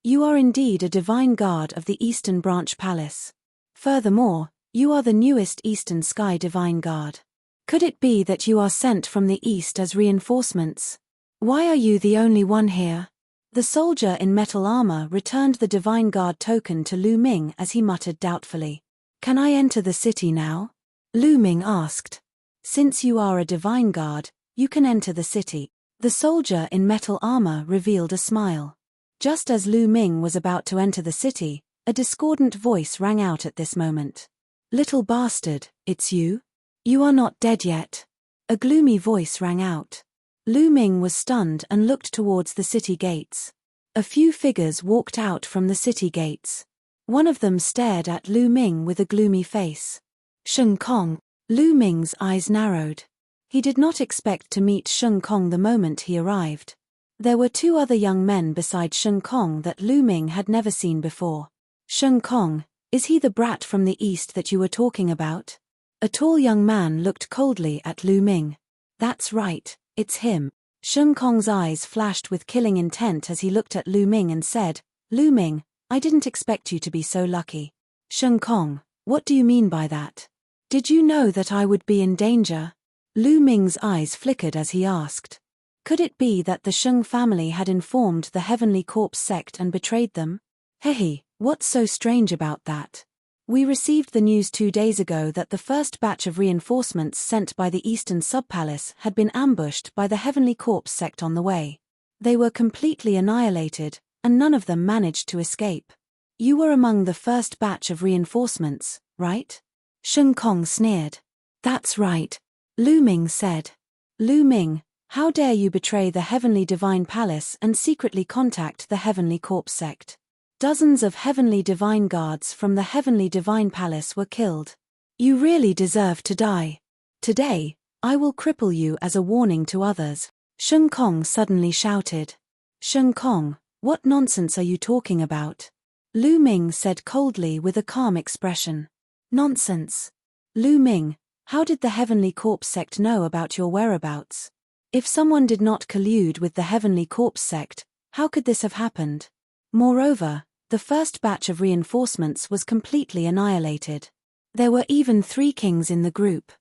"You are indeed a divine guard of the Eastern Branch Palace. Furthermore, you are the newest Eastern Sky Divine Guard. Could it be that you are sent from the East as reinforcements? Why are you the only one here?" The soldier in metal armor returned the divine guard token to Lu Ming as he muttered doubtfully. "Can I enter the city now?" Lu Ming asked. "Since you are a divine guard, you can enter the city." The soldier in metal armor revealed a smile. Just as Lu Ming was about to enter the city, a discordant voice rang out at this moment. "Little bastard, it's you? You are not dead yet." A gloomy voice rang out. Lu Ming was stunned and looked towards the city gates. A few figures walked out from the city gates. One of them stared at Lu Ming with a gloomy face. Sheng Kong. Lu Ming's eyes narrowed. He did not expect to meet Sheng Kong the moment he arrived. There were 2 other young men beside Sheng Kong that Lu Ming had never seen before. "Sheng Kong, is he the brat from the east that you were talking about?" A tall young man looked coldly at Lu Ming. "That's right, it's him." Sheng Kong's eyes flashed with killing intent as he looked at Lu Ming and said, "Lu Ming, I didn't expect you to be so lucky." "Sheng Kong, what do you mean by that? Did you know that I would be in danger?" Lu Ming's eyes flickered as he asked. Could it be that the Sheng family had informed the Heavenly Corpse sect and betrayed them? "Hey, what's so strange about that? We received the news 2 days ago that the first batch of reinforcements sent by the Eastern Subpalace had been ambushed by the Heavenly Corpse sect on the way. They were completely annihilated, and none of them managed to escape. You were among the first batch of reinforcements, right?" Sheng Kong sneered. "That's right," Lu Ming said. "Lu Ming, how dare you betray the Heavenly Divine Palace and secretly contact the Heavenly Corpse sect? Dozens of Heavenly Divine Guards from the Heavenly Divine Palace were killed. You really deserve to die. Today, I will cripple you as a warning to others." Sheng Kong suddenly shouted. "Sheng Kong, what nonsense are you talking about?" Lu Ming said coldly with a calm expression. "Nonsense? Lu Ming, how did the Heavenly Corpse sect know about your whereabouts? If someone did not collude with the Heavenly Corpse sect, how could this have happened? Moreover, the first batch of reinforcements was completely annihilated. There were even 3 kings in the group.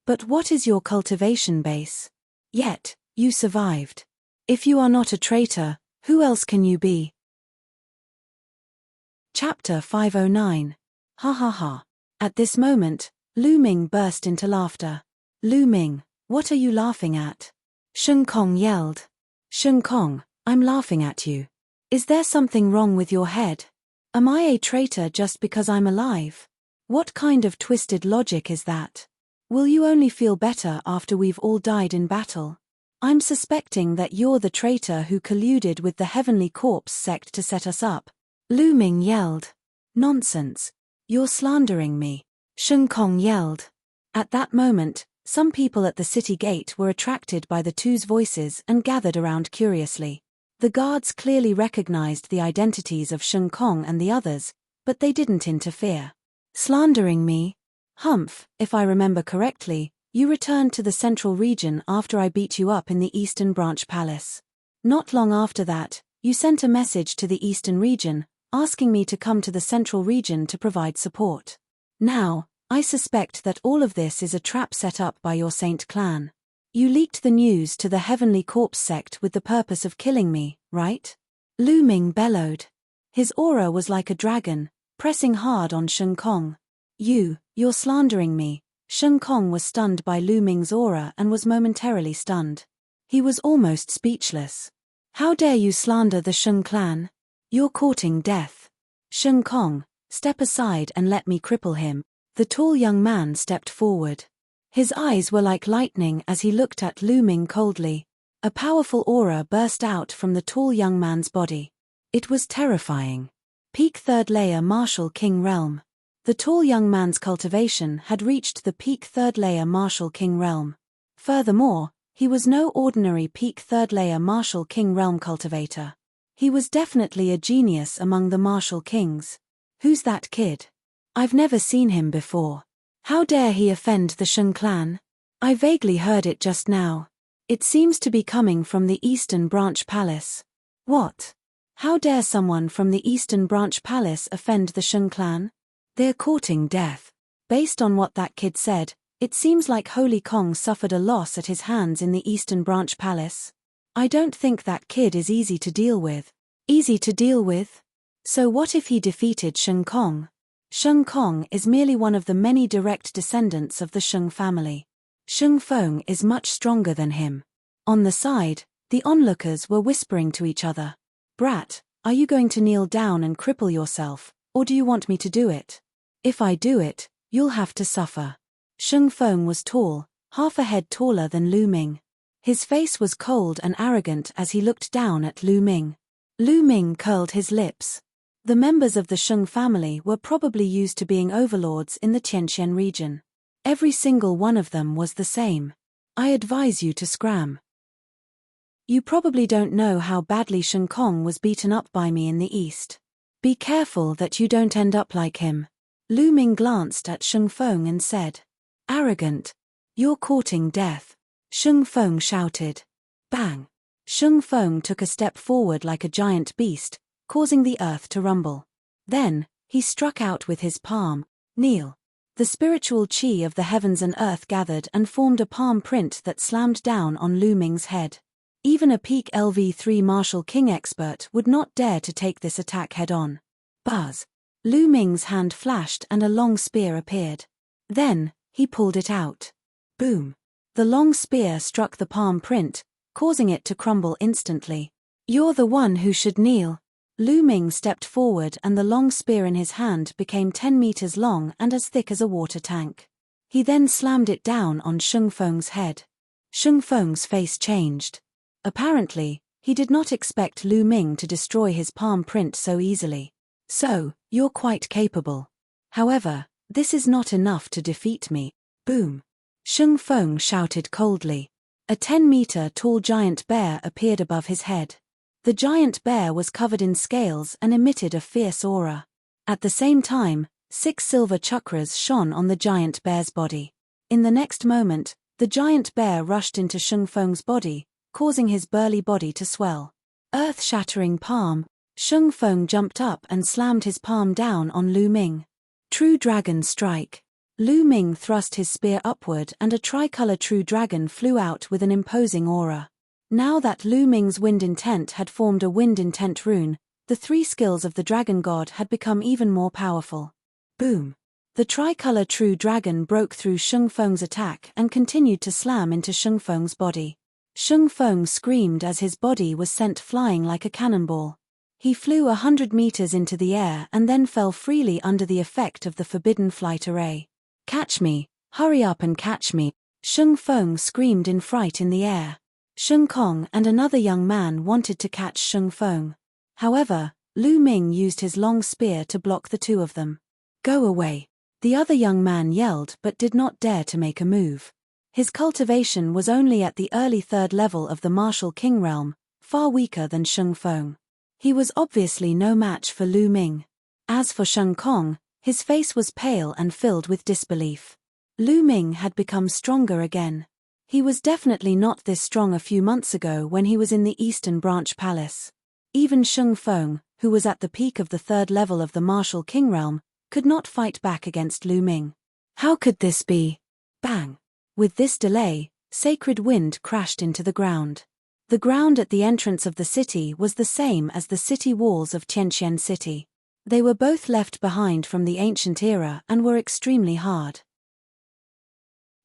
But what is your cultivation base? Yet, you survived. If you are not a traitor, who else can you be?" Chapter 509. Ha ha ha. At this moment, Lu Ming burst into laughter. Lu Ming, what are you laughing at? Sheng Kong yelled. Sheng Kong, I'm laughing at you. Is there something wrong with your head? Am I a traitor just because I'm alive? What kind of twisted logic is that? Will you only feel better after we've all died in battle? I'm suspecting that you're the traitor who colluded with the Heavenly Corpse sect to set us up. Lu Ming yelled. Nonsense. You're slandering me. Sheng Kong yelled. At that moment, some people at the city gate were attracted by the two's voices and gathered around curiously. The guards clearly recognized the identities of Sheng Kong and the others, but they didn't interfere. Slandering me? Humph, if I remember correctly, you returned to the central region after I beat you up in the Eastern Branch Palace. Not long after that, you sent a message to the Eastern region, asking me to come to the central region to provide support. Now, I suspect that all of this is a trap set up by your Saint clan. You leaked the news to the Heavenly Corpse sect with the purpose of killing me, right? Lu Ming bellowed. His aura was like a dragon, pressing hard on Sheng Kong. You're slandering me. Sheng Kong was stunned by Lu Ming's aura and was momentarily stunned. He was almost speechless. How dare you slander the Sheng clan? You're courting death. Sheng Kong, step aside and let me cripple him. The tall young man stepped forward. His eyes were like lightning as he looked at Lu Ming coldly. A powerful aura burst out from the tall young man's body. It was terrifying. Peak 3rd layer Martial King realm. The tall young man's cultivation had reached the peak 3rd layer Martial King realm. Furthermore, he was no ordinary peak 3rd layer Martial King realm cultivator. He was definitely a genius among the Martial Kings. Who's that kid? I've never seen him before. How dare he offend the Sheng clan? I vaguely heard it just now. It seems to be coming from the Eastern Branch Palace. What? How dare someone from the Eastern Branch Palace offend the Sheng clan? They're courting death. Based on what that kid said, it seems like Holy Kong suffered a loss at his hands in the Eastern Branch Palace. I don't think that kid is easy to deal with. Easy to deal with? So what if he defeated Sheng Kong? Sheng Kong is merely one of the many direct descendants of the Sheng family. Sheng Feng is much stronger than him. On the side, the onlookers were whispering to each other. Brat, are you going to kneel down and cripple yourself, or do you want me to do it? If I do it, you'll have to suffer. Sheng Feng was tall, half a head taller than Lu Ming. His face was cold and arrogant as he looked down at Lu Ming. Lu Ming curled his lips. The members of the Sheng family were probably used to being overlords in the Tianqian region. Every single one of them was the same. I advise you to scram. You probably don't know how badly Sheng Kong was beaten up by me in the East. Be careful that you don't end up like him. Lu Ming glanced at Sheng Feng and said. Arrogant. You're courting death. Sheng Feng shouted. Bang. Sheng Feng took a step forward like a giant beast, causing the earth to rumble. Then, he struck out with his palm. Kneel. The spiritual chi of the heavens and earth gathered and formed a palm print that slammed down on Lu Ming's head. Even a peak LV3 Martial King expert would not dare to take this attack head-on. Buzz. Lu Ming's hand flashed and a long spear appeared. Then, he pulled it out. Boom. The long spear struck the palm print, causing it to crumble instantly. You're the one who should kneel. Lu Ming stepped forward and the long spear in his hand became 10 meters long and as thick as a water tank. He then slammed it down on Sheng Feng's head. Sheng Feng's face changed. Apparently, he did not expect Lu Ming to destroy his palm print so easily. So, you're quite capable. However, this is not enough to defeat me. Boom. Sheng Feng shouted coldly. A 10-meter tall giant bear appeared above his head. The giant bear was covered in scales and emitted a fierce aura. At the same time, 6 silver chakras shone on the giant bear's body. In the next moment, the giant bear rushed into Sheng Feng's body, causing his burly body to swell. Earth-shattering palm. Sheng Feng jumped up and slammed his palm down on Lu Ming. True Dragon Strike. Lu Ming thrust his spear upward and a tricolor True Dragon flew out with an imposing aura. Now that Lu Ming's wind intent had formed a wind intent rune, the 3 skills of the dragon god had become even more powerful. Boom. The tricolor true dragon broke through Sheng Feng's attack and continued to slam into Sheng Feng's body. Sheng Feng screamed as his body was sent flying like a cannonball. He flew 100 meters into the air and then fell freely under the effect of the forbidden flight array. "Catch me, hurry up and catch me," Sheng Feng screamed in fright in the air. Sheng Kong and another young man wanted to catch Sheng Feng. However, Lu Ming used his long spear to block the two of them. "Go away," the other young man yelled but did not dare to make a move. His cultivation was only at the early third level of the martial king realm, far weaker than Sheng Feng. He was obviously no match for Lu Ming. As for Sheng Kong, his face was pale and filled with disbelief. Lu Ming had become stronger again. He was definitely not this strong a few months ago when he was in the Eastern Branch Palace. Even Sheng Feng, who was at the peak of the third level of the martial king realm, could not fight back against Lu Ming. How could this be? Bang! With this delay, sacred wind crashed into the ground. The ground at the entrance of the city was the same as the city walls of Tianqian City. They were both left behind from the ancient era and were extremely hard.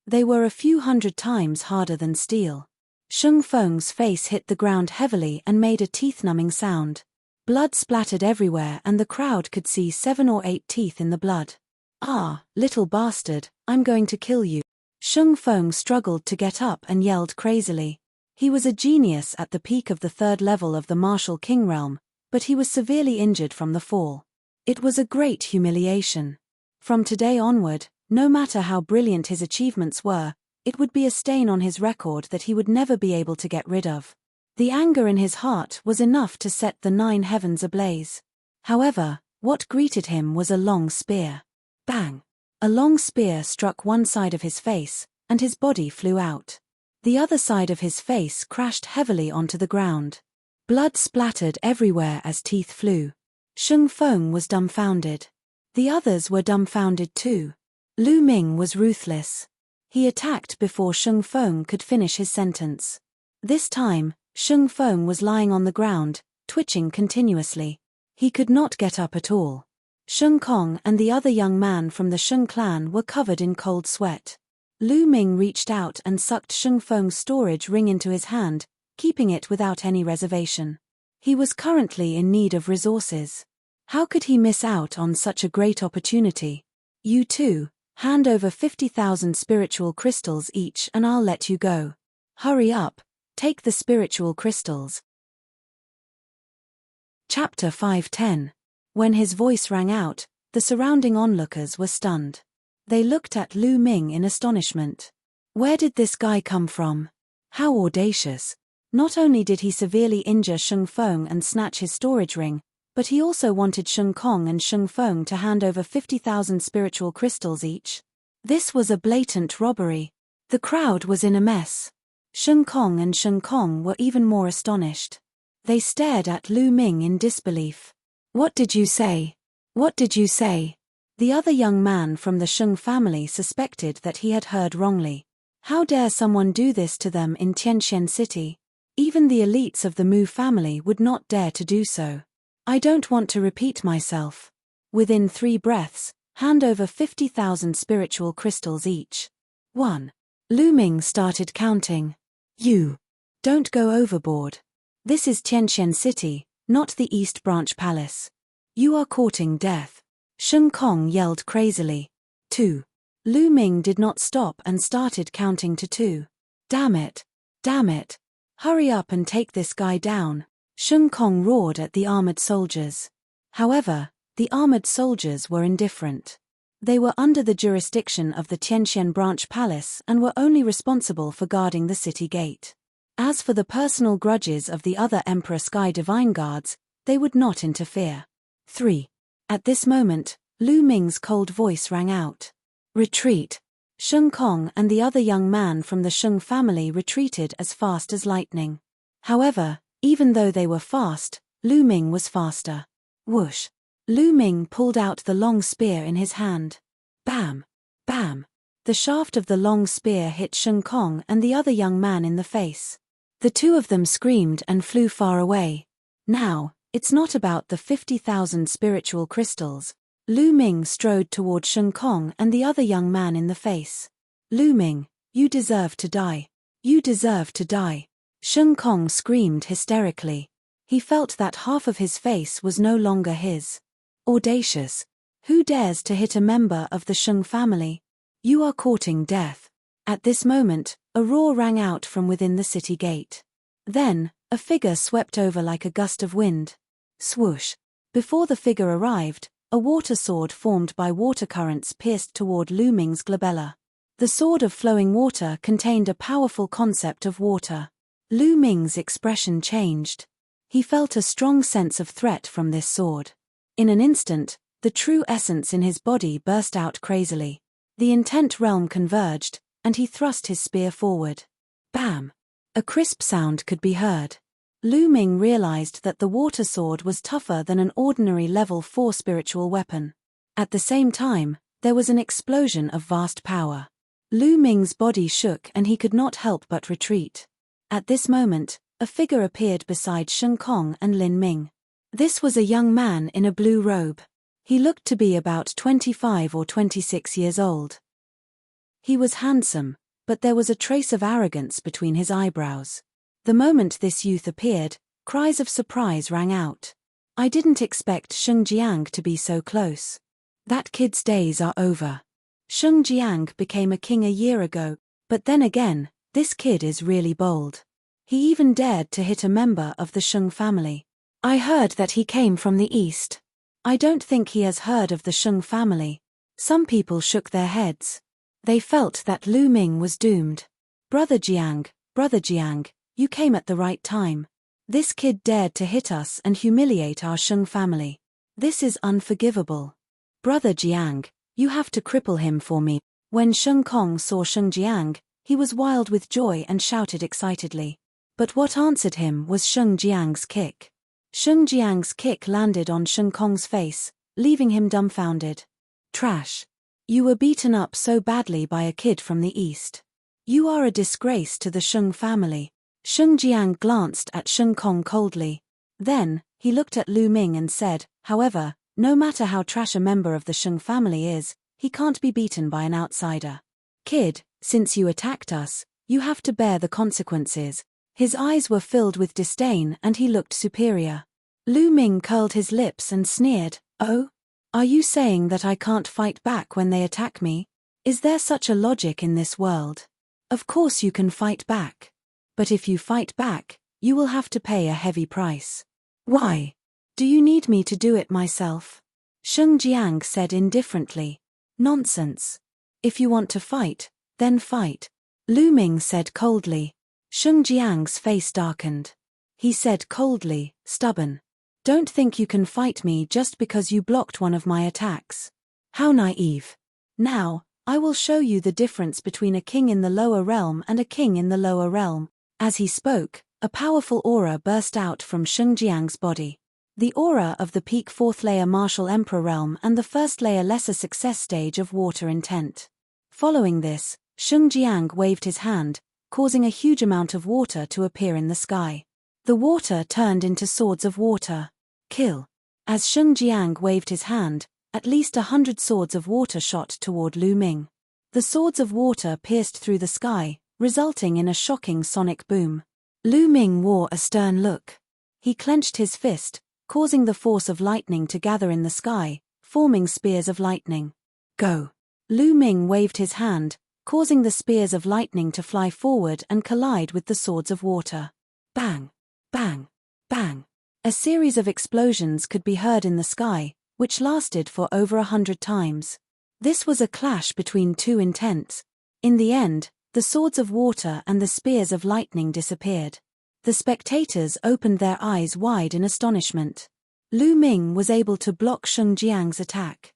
They were a few hundred times harder than steel. Sheng Feng's face hit the ground heavily and made a teeth-numbing sound. Blood splattered everywhere and the crowd could see 7 or 8 teeth in the blood. "Ah, little bastard, I'm going to kill you." Sheng Feng struggled to get up and yelled crazily. He was a genius at the peak of the third level of the martial king realm, but he was severely injured from the fall. It was a great humiliation. From today onward, no matter how brilliant his achievements were, it would be a stain on his record that he would never be able to get rid of. The anger in his heart was enough to set the 9 heavens ablaze. However, what greeted him was a long spear. Bang! A long spear struck one side of his face, and his body flew out. The other side of his face crashed heavily onto the ground. Blood splattered everywhere as teeth flew. Sheng Feng was dumbfounded. The others were dumbfounded too. Lu Ming was ruthless. He attacked before Sheng Feng could finish his sentence. This time, Sheng Feng was lying on the ground, twitching continuously. He could not get up at all. Sheng Kong and the other young man from the Sheng clan were covered in cold sweat. Lu Ming reached out and sucked Sheng Feng's storage ring into his hand, keeping it without any reservation. He was currently in need of resources. How could he miss out on such a great opportunity? "You two, hand over 50,000 spiritual crystals each and I'll let you go. Hurry up, take the spiritual crystals." Chapter 510. When his voice rang out, the surrounding onlookers were stunned. They looked at Lu Ming in astonishment. Where did this guy come from? How audacious. Not only did he severely injure Sheng Feng and snatch his storage ring, but he also wanted Sheng Kong and Sheng Feng to hand over 50,000 spiritual crystals each. This was a blatant robbery. The crowd was in a mess. Sheng Kong and Sheng Kong were even more astonished. They stared at Lu Ming in disbelief. "What did you say? What did you say?" The other young man from the Sheng family suspected that he had heard wrongly. How dare someone do this to them in Tianqian City? Even the elites of the Mu family would not dare to do so. "I don't want to repeat myself. Within 3 breaths, hand over 50,000 spiritual crystals each." 1. Lu Ming started counting. "You. Don't go overboard. This is Tianqian City, not the East Branch Palace. You are courting death." Sheng Kong yelled crazily. 2. Lu Ming did not stop and started counting to 2. Damn it. Damn it. Hurry up and take this guy down." Sheng Kong roared at the armored soldiers. However, the armored soldiers were indifferent. They were under the jurisdiction of the Tianqian Branch Palace and were only responsible for guarding the city gate. As for the personal grudges of the other Emperor Sky Divine Guards, they would not interfere. 3. At this moment, Lu Ming's cold voice rang out. "Retreat." Sheng Kong and the other young man from the Sheng family retreated as fast as lightning. However, even though they were fast, Lu Ming was faster. Whoosh! Lu Ming pulled out the long spear in his hand. Bam! Bam! The shaft of the long spear hit Sheng Kong and the other young man in the face. The two of them screamed and flew far away. Now, it's not about the 50,000 spiritual crystals. Lu Ming strode toward Sheng Kong and the other young man in the face. Lu Ming, you deserve to die. You deserve to die. Sheng Kong screamed hysterically. He felt that half of his face was no longer his. Audacious. Who dares to hit a member of the Sheng family? You are courting death. At this moment, a roar rang out from within the city gate. Then, a figure swept over like a gust of wind. Swoosh. Before the figure arrived, a water sword formed by water currents pierced toward Lu Ming's glabella. The sword of flowing water contained a powerful concept of water. Lu Ming's expression changed. He felt a strong sense of threat from this sword. In an instant, the true essence in his body burst out crazily. The intent realm converged, and he thrust his spear forward. Bam! A crisp sound could be heard. Lu Ming realized that the water sword was tougher than an ordinary level 4 spiritual weapon. At the same time, there was an explosion of vast power. Lu Ming's body shook and he could not help but retreat. At this moment, a figure appeared beside Sheng Kong and Lin Ming. This was a young man in a blue robe. He looked to be about 25 or 26 years old. He was handsome, but there was a trace of arrogance between his eyebrows. The moment this youth appeared, cries of surprise rang out. I didn't expect Sheng Jiang to be so close. That kid's days are over. Sheng Jiang became a king a year ago, but then again, this kid is really bold. He even dared to hit a member of the Sheng family. I heard that he came from the east. I don't think he has heard of the Sheng family. Some people shook their heads. They felt that Lu Ming was doomed. Brother Jiang, you came at the right time. This kid dared to hit us and humiliate our Sheng family. This is unforgivable. Brother Jiang, you have to cripple him for me. When Sheng Kong saw Sheng Jiang, he was wild with joy and shouted excitedly. But what answered him was Sheng Jiang's kick. Sheng Jiang's kick landed on Sheng Kong's face, leaving him dumbfounded. Trash. You were beaten up so badly by a kid from the east. You are a disgrace to the Sheng family. Sheng Jiang glanced at Sheng Kong coldly. Then, he looked at Lu Ming and said, however, no matter how trash a member of the Sheng family is, he can't be beaten by an outsider. Kid, since you attacked us, you have to bear the consequences. His eyes were filled with disdain and he looked superior. Lu Ming curled his lips and sneered, oh? Are you saying that I can't fight back when they attack me? Is there such a logic in this world? Of course you can fight back. But if you fight back, you will have to pay a heavy price. Why? Do you need me to do it myself? Sheng Jiang said indifferently. Nonsense. If you want to fight, then fight. Lu Ming said coldly. Sheng Jiang's face darkened. He said coldly, stubborn. Don't think you can fight me just because you blocked one of my attacks. How naive. Now, I will show you the difference between a king in the lower realm and a king in the lower realm. As he spoke, a powerful aura burst out from Sheng Jiang's body. The aura of the peak 4th layer martial emperor realm and the 1st layer lesser success stage of water intent. Following this, Sheng Jiang waved his hand, causing a huge amount of water to appear in the sky. The water turned into swords of water. Kill. As Sheng Jiang waved his hand, at least 100 swords of water shot toward Lu Ming. The swords of water pierced through the sky, resulting in a shocking sonic boom. Lu Ming wore a stern look. He clenched his fist, causing the force of lightning to gather in the sky, forming spears of lightning. Go. Lu Ming waved his hand, causing the spears of lightning to fly forward and collide with the swords of water. Bang! Bang! Bang! A series of explosions could be heard in the sky, which lasted for over 100 times. This was a clash between two intents. In the end, the swords of water and the spears of lightning disappeared. The spectators opened their eyes wide in astonishment. Lu Ming was able to block Sheng Jiang's attack.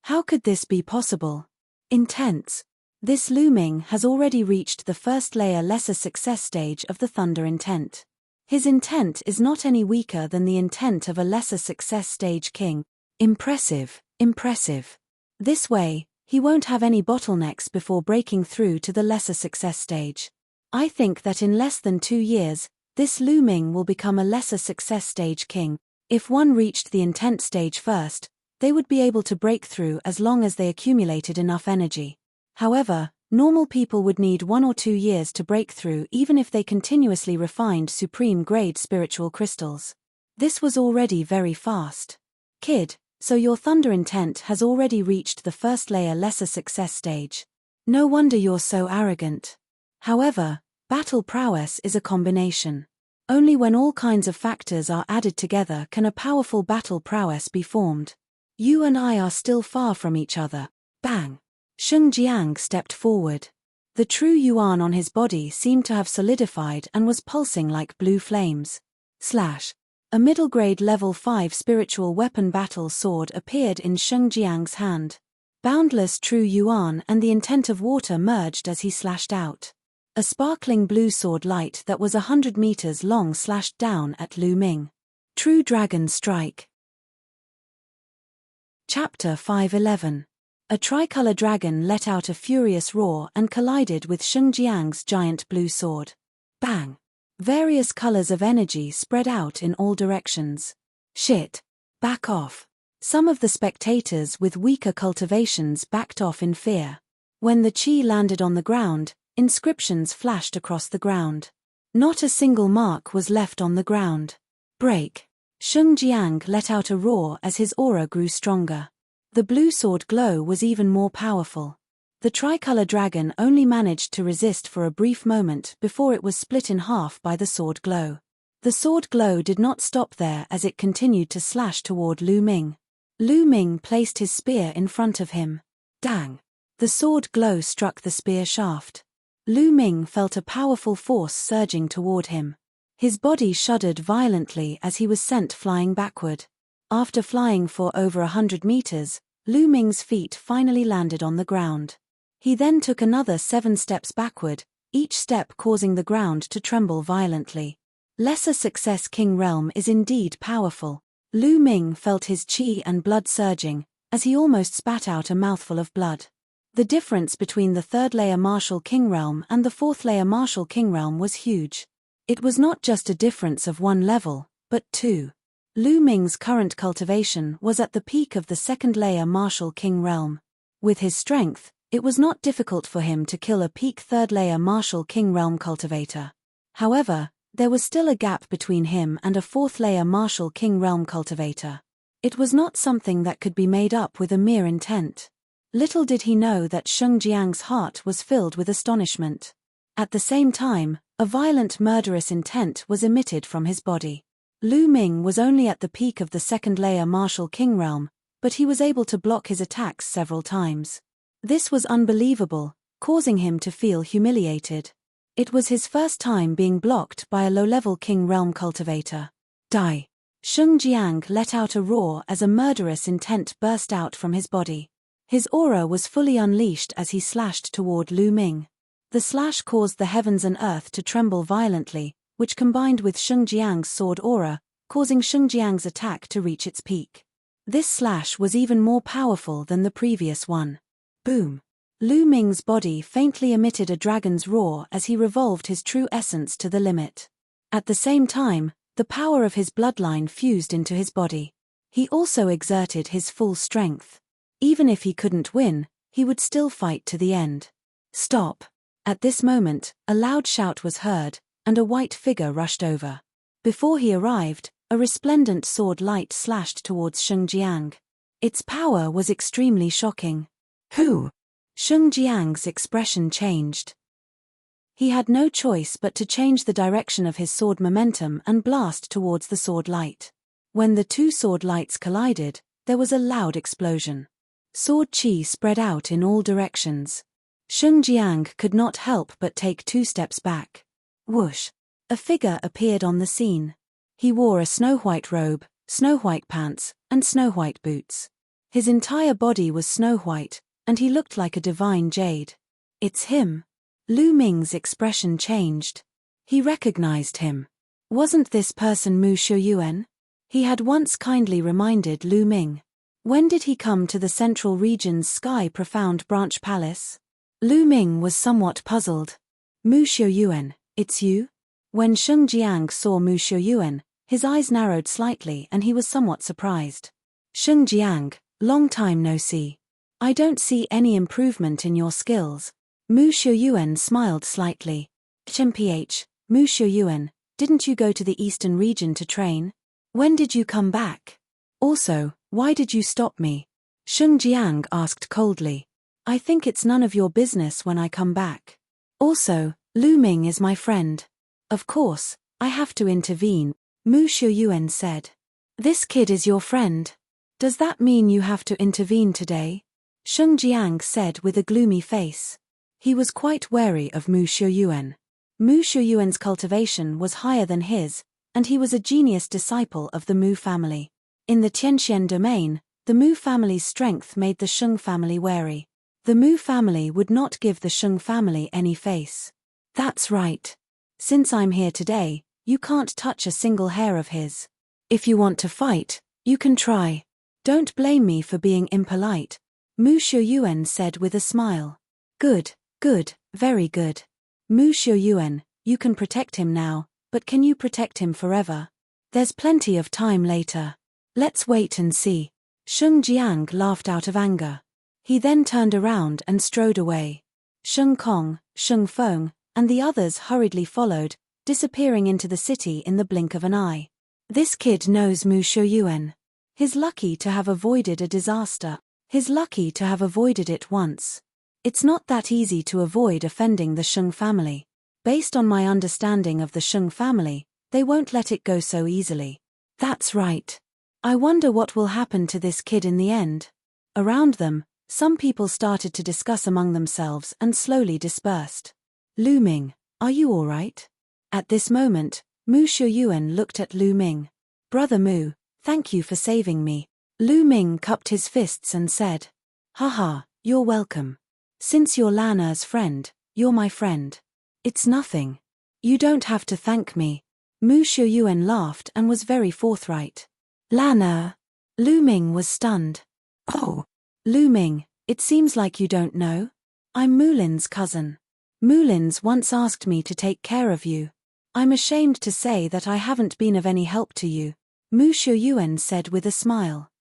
How could this be possible? Intense. This Lu Ming has already reached the 1st layer lesser success stage of the Thunder intent. His intent is not any weaker than the intent of a lesser success stage king. Impressive, impressive. This way, he won't have any bottlenecks before breaking through to the lesser success stage. I think that in less than 2 years, this Lu Ming will become a lesser success stage king. If one reached the intent stage first, They would be able to break through as long as they accumulated enough energy. However, normal people would need 1 or 2 years to break through even if they continuously refined supreme-grade spiritual crystals. This was already very fast. Kid, so your thunder intent has already reached the first layer lesser success stage. No wonder you're so arrogant. However, battle prowess is a combination. Only when all kinds of factors are added together can a powerful battle prowess be formed. You and I are still far from each other. Bang! Sheng Jiang stepped forward. The true yuan on his body seemed to have solidified and was pulsing like blue flames. Slash! A middle-grade level 5 spiritual weapon battle sword appeared in Sheng Jiang's hand. Boundless true yuan and the intent of water merged as he slashed out. A sparkling blue sword light that was 100 meters long slashed down at Lu Ming. True Dragon Strike. Chapter 511. A tricolor dragon let out a furious roar and collided with Sheng Jiang's giant blue sword. Bang! Various colors of energy spread out in all directions. Shit! Back off! Some of the spectators with weaker cultivations backed off in fear. When the chi landed on the ground, inscriptions flashed across the ground. Not a single mark was left on the ground. Break! Sheng Jiang let out a roar as his aura grew stronger. The blue sword glow was even more powerful. The tricolor dragon only managed to resist for a brief moment before it was split in half by the sword glow. The sword glow did not stop there as it continued to slash toward Lu Ming. Lu Ming placed his spear in front of him. Dang! The sword glow struck the spear shaft. Lu Ming felt a powerful force surging toward him. His body shuddered violently as he was sent flying backward. After flying for over 100 meters, Lu Ming's feet finally landed on the ground. He then took another 7 steps backward, each step causing the ground to tremble violently. Lesser Success King Realm is indeed powerful. Lu Ming felt his chi and blood surging, as he almost spat out a mouthful of blood. The difference between the 3rd layer Martial King Realm and the 4th layer Martial King Realm was huge. It was not just a difference of 1 level, but 2. Lu Ming's current cultivation was at the peak of the 2nd layer Martial King Realm. With his strength, it was not difficult for him to kill a peak 3rd layer Martial King Realm cultivator. However, there was still a gap between him and a 4th layer Martial King Realm cultivator. It was not something that could be made up with a mere intent. Little did he know that Sheng Jiang's heart was filled with astonishment. At the same time, a violent murderous intent was emitted from his body. Lu Ming was only at the peak of the 2nd layer Martial King Realm, but he was able to block his attacks several times. This was unbelievable, causing him to feel humiliated. It was his first time being blocked by a low-level King Realm cultivator. Die! Sheng Jiang let out a roar as a murderous intent burst out from his body. His aura was fully unleashed as he slashed toward Lu Ming. The slash caused the heavens and earth to tremble violently, which combined with Sheng Jiang's sword aura, causing Sheng Jiang's attack to reach its peak. This slash was even more powerful than the previous one. Boom! Lu Ming's body faintly emitted a dragon's roar as he revolved his true essence to the limit. At the same time, the power of his bloodline fused into his body. He also exerted his full strength. Even if he couldn't win, he would still fight to the end. Stop! At this moment, a loud shout was heard, and a white figure rushed over. Before he arrived, a resplendent sword light slashed towards Sheng Jiang. Its power was extremely shocking. Who? Sheng Jiang's expression changed. He had no choice but to change the direction of his sword momentum and blast towards the sword light. When the 2 sword lights collided, there was a loud explosion. Sword chi spread out in all directions. Sheng Jiang could not help but take 2 steps back. Whoosh! A figure appeared on the scene. He wore a snow-white robe, snow-white pants, and snow-white boots. His entire body was snow-white, and he looked like a divine jade. It's him. Lu Ming's expression changed. He recognized him. Wasn't this person Mu Xiuyuan? He had once kindly reminded Lu Ming. When did he come to the central region's sky-profound branch palace? Lu Ming was somewhat puzzled. Mu Xiuyuan, it's you? When Sheng Jiang saw Mu Xiuyuan, his eyes narrowed slightly and he was somewhat surprised. Sheng Jiang, Long time no see. I don't see any improvement in your skills. Mu Xiuyuan smiled slightly. HMPH, Mu Xiuyuan, didn't you go to the eastern region to train? When did you come back? Also, why did you stop me? Sheng Jiang asked coldly. I think it's none of your business when I come back. Also, Lu Ming is my friend. Of course, I have to intervene, Mu Xiuyuan said. This kid is your friend. Does that mean you have to intervene today? Sheng Jiang said with a gloomy face. He was quite wary of Mu Xiuyuan. Mu Xiuyuan's cultivation was higher than his, and he was a genius disciple of the Mu family. In the Tianxian domain, the Mu family's strength made the Sheng family wary. The Mu family would not give the Sheng family any face. That's right. Since I'm here today, you can't touch a single hair of his. If you want to fight, you can try. Don't blame me for being impolite, Mu Xiuyuan said with a smile. Good, very good. Mu Xiuyuan, you can protect him now, but can you protect him forever? There's plenty of time later. Let's wait and see. Sheng Jiang laughed out of anger. He then turned around and strode away. Sheng Kong, Sheng Feng, and the others hurriedly followed, disappearing into the city in the blink of an eye. This kid knows Mu Xiuyuan. He's lucky to have avoided a disaster. He's lucky to have avoided it once. It's not that easy to avoid offending the Sheng family. Based on my understanding of the Sheng family, they won't let it go so easily. That's right. I wonder what will happen to this kid in the end. Around them, some people started to discuss among themselves and slowly dispersed. Lu Ming, are you all right? At this moment, Mu Xiuyuan looked at Lu Ming. Brother Mu, thank you for saving me. Lu Ming cupped his fists and said. Haha, you're welcome. Since you're Lan Er's friend, you're my friend. It's nothing. You don't have to thank me. Mu Xiuyuan laughed and was very forthright. Lan Er. Lu Ming was stunned. Oh. Lu Ming, it seems like you don't know. I'm Mulin's cousin. Mulin's once asked me to take care of you. I'm ashamed to say that I haven't been of any help to you, Mu Xiuyuan said with a smile.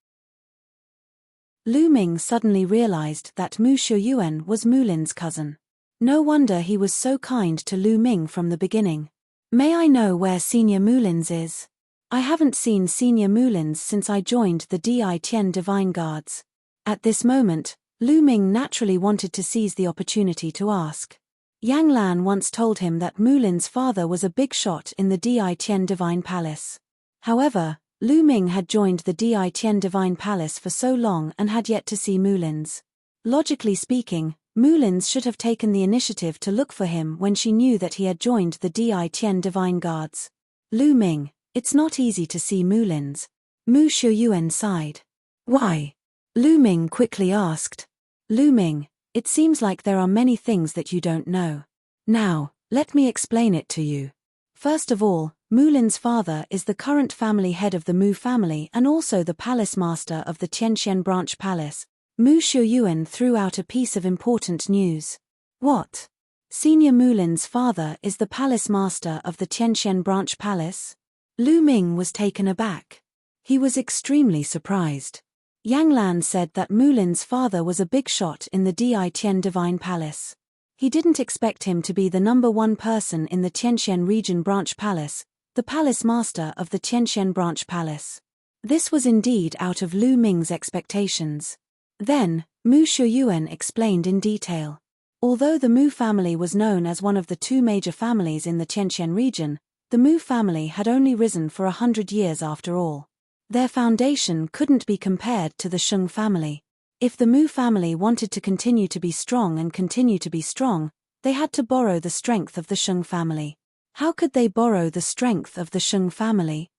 Lu Ming suddenly realized that Mu Xiuyuan was Mulin's cousin. No wonder he was so kind to Lu Ming from the beginning. May I know where Senior Mulin's is? I haven't seen Senior Mulin's since I joined the Di Tian Divine Guards. At this moment, Lu Ming naturally wanted to seize the opportunity to ask. Yang Lan once told him that Mulin's father was a big shot in the Di Tian Divine Palace. However, Lu Ming had joined the Di Tian Divine Palace for so long and had yet to see Mulin's. Logically speaking, Mulin's should have taken the initiative to look for him when she knew that he had joined the Di Tian Divine Guards. Lu Ming, it's not easy to see Mulin's. Mu Xiuyuan sighed. Why? Lu Ming quickly asked. Lu Ming, it seems like there are many things that you don't know. Now, let me explain it to you. First of all, Mulin's father is the current family head of the Mu family and also the palace master of the Tianxian branch palace. Mu Xiuyuan threw out a piece of important news. What? Senior Mulin's father is the palace master of the Tianxian branch palace? Lu Ming was taken aback. He was extremely surprised. Yang Lan said that Mulin's father was a big shot in the Di Tian Divine Palace. He didn't expect him to be the number one person in the Tianxian region branch palace, the palace master of the Tianxian branch palace. This was indeed out of Lu Ming's expectations. Then, Mu Xiuyuan explained in detail. Although the Mu family was known as one of the two major families in the Tianxian region, the Mu family had only risen for 100 years after all. Their foundation couldn't be compared to the Sheng family. If the Mu family wanted to continue to be strong and continue to be strong, they had to borrow the strength of the Sheng family. How could they borrow the strength of the Sheng family?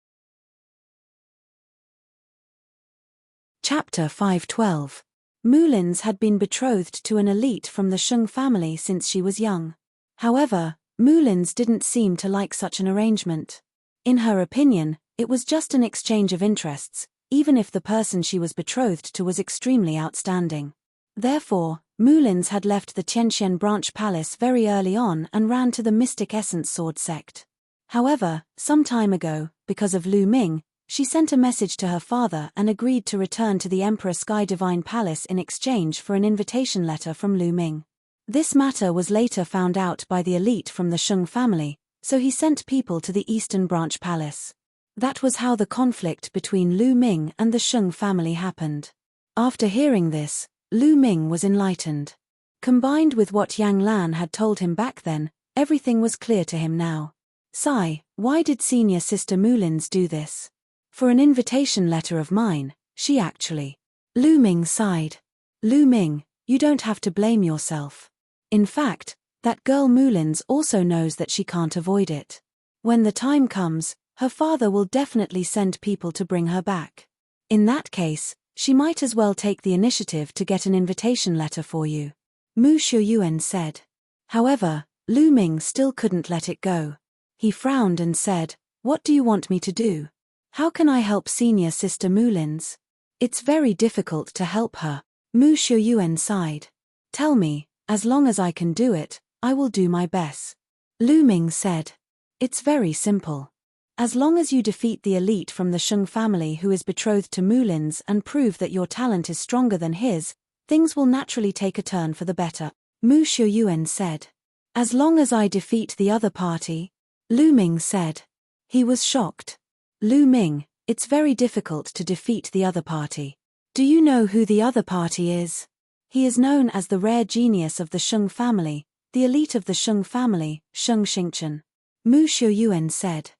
Chapter 512. Mulin's had been betrothed to an elite from the Sheng family since she was young. However, Mulin's didn't seem to like such an arrangement. In her opinion, it was just an exchange of interests, even if the person she was betrothed to was extremely outstanding. Therefore, Mulin's had left the Tianxian branch palace very early on and ran to the Mystic Essence Sword sect. However, some time ago, because of Lu Ming, She sent a message to her father and agreed to return to the Emperor Sky Divine Palace in exchange for an invitation letter from Lu Ming. This matter was later found out by the elite from the Shang family, so he sent people to the Eastern Branch Palace. That was how the conflict between Lu Ming and the Shang family happened. After hearing this, Lu Ming was enlightened. Combined with what Yang Lan had told him back then, everything was clear to him now. Sigh, why did senior sister Mulins do this? For an invitation letter of mine, she actually. Lu Ming sighed. Lu Ming, you don't have to blame yourself. In fact, that girl Mulins also knows that she can't avoid it. When the time comes, her father will definitely send people to bring her back. In that case, she might as well take the initiative to get an invitation letter for you. Mu Shuyuan said. However, Lu Ming still couldn't let it go. He frowned and said, "What do you want me to do? How can I help senior sister Mulins? It's very difficult to help her." Mu Shuyuan sighed. "Tell me, as long as I can do it, I will do my best." Lu Ming said. "It's very simple. As long as you defeat the elite from the Shang family who is betrothed to Mulins and prove that your talent is stronger than his, things will naturally take a turn for the better." Mu Shuyuan said. "As long as I defeat the other party?" Lu Ming said. He was shocked. Lu Ming, it's very difficult to defeat the other party. Do you know who the other party is? He is known as the rare genius of the Shang family, the elite of the Shang family, Shang Xingchen. Mu Shuyuan said.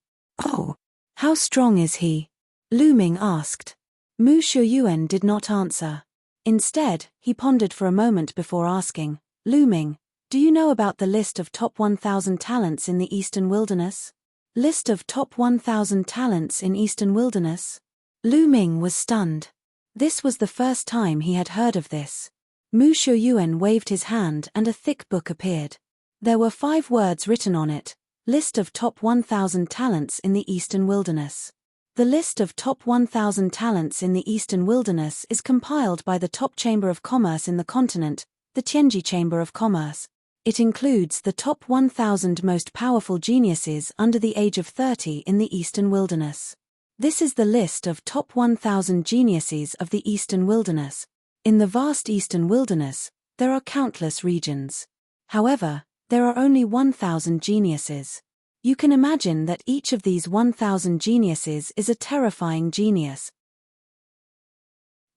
"Oh, how strong is he?" Lu Ming asked. Mu Shuyuan did not answer. Instead, he pondered for a moment before asking, "Lu Ming, do you know about the list of top 1,000 talents in the Eastern Wilderness?" List of top 1,000 talents in Eastern Wilderness? Lu Ming was stunned. This was the first time he had heard of this. Mu Shuyuan waved his hand and a thick book appeared. There were 5 words written on it, List of top 1,000 talents in the Eastern Wilderness. The list of top 1,000 talents in the Eastern Wilderness is compiled by the top Chamber of Commerce in the continent, the Tianji Chamber of Commerce. It includes the top 1,000 most powerful geniuses under the age of 30 in the Eastern Wilderness. This is the list of top 1,000 geniuses of the Eastern Wilderness. In the vast Eastern Wilderness, there are countless regions. However, there are only 1,000 geniuses. You can imagine that each of these 1,000 geniuses is a terrifying genius.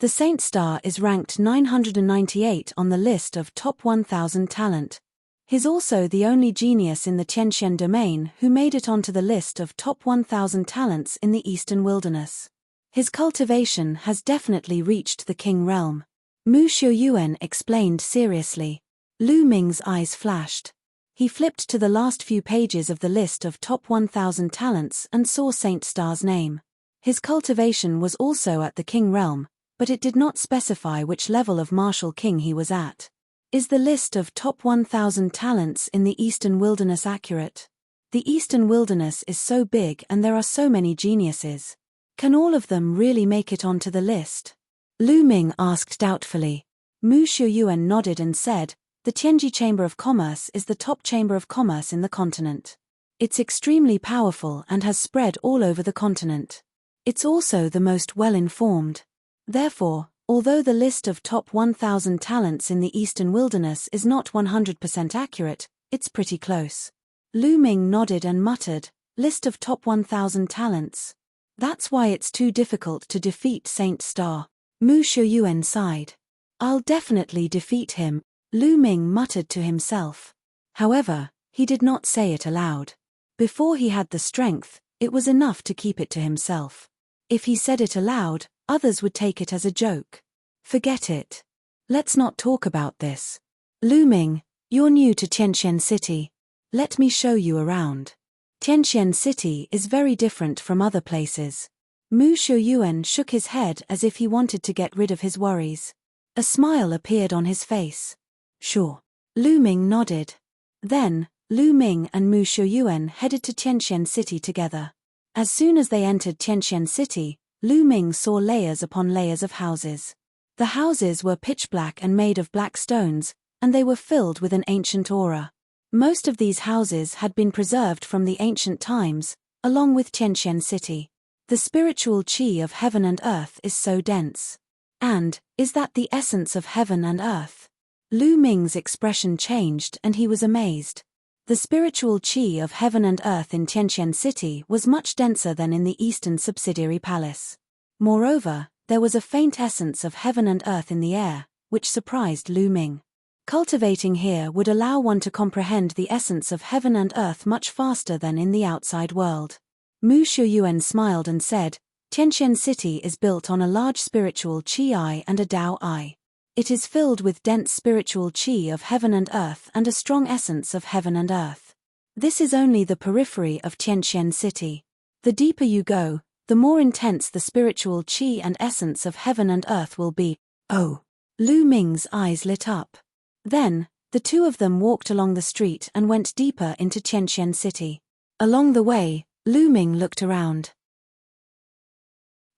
The Saint Star is ranked 998 on the list of top 1,000 talent. He's also the only genius in the Tianxian domain who made it onto the list of top 1,000 talents in the Eastern Wilderness. His cultivation has definitely reached the King realm. Mu Shuyuan explained seriously. Lu Ming's eyes flashed. He flipped to the last few pages of the list of top 1,000 talents and saw Saint Star's name. His cultivation was also at the King realm, but it did not specify which level of martial king he was at. Is the list of top 1,000 talents in the Eastern Wilderness accurate? The Eastern Wilderness is so big and there are so many geniuses. Can all of them really make it onto the list? Lu Ming asked doubtfully. Mu Shuyuan nodded and said, the Tianji Chamber of Commerce is the top chamber of commerce in the continent. It's extremely powerful and has spread all over the continent. It's also the most well-informed. Therefore, although the list of top 1,000 talents in the Eastern Wilderness is not 100% accurate, it's pretty close. Lu Ming nodded and muttered, list of top 1,000 talents. That's why it's too difficult to defeat Saint Star. Mu Shuyuan sighed. I'll definitely defeat him, Lu Ming muttered to himself. However, he did not say it aloud. Before he had the strength, it was enough to keep it to himself. If he said it aloud, others would take it as a joke. Forget it. Let's not talk about this. Lu Ming, you're new to Tianxian City. Let me show you around. Tianxian City is very different from other places. Mu Shuyuan shook his head as if he wanted to get rid of his worries. A smile appeared on his face. Sure. Lu Ming nodded. Then, Lu Ming and Mu Shuyuan headed to Tianxian City together. As soon as they entered Tianxian City, Lu Ming saw layers upon layers of houses. The houses were pitch black and made of black stones, and they were filled with an ancient aura. Most of these houses had been preserved from the ancient times, along with Tianxian City. The spiritual chi of heaven and earth is so dense. And, is that the essence of heaven and earth? Lu Ming's expression changed and he was amazed. The spiritual chi of heaven and earth in Tianqian City was much denser than in the eastern subsidiary palace. Moreover, there was a faint essence of heaven and earth in the air, which surprised Lu Ming. Cultivating here would allow one to comprehend the essence of heaven and earth much faster than in the outside world. Mu Shuyuan smiled and said, Tianqian City is built on a large spiritual chi and a Dao I. It is filled with dense spiritual chi of heaven and earth and a strong essence of heaven and earth. This is only the periphery of Tianqian City. The deeper you go, the more intense the spiritual chi and essence of heaven and earth will be. Oh! Lu Ming's eyes lit up. Then, the two of them walked along the street and went deeper into Tianqian City. Along the way, Lu Ming looked around.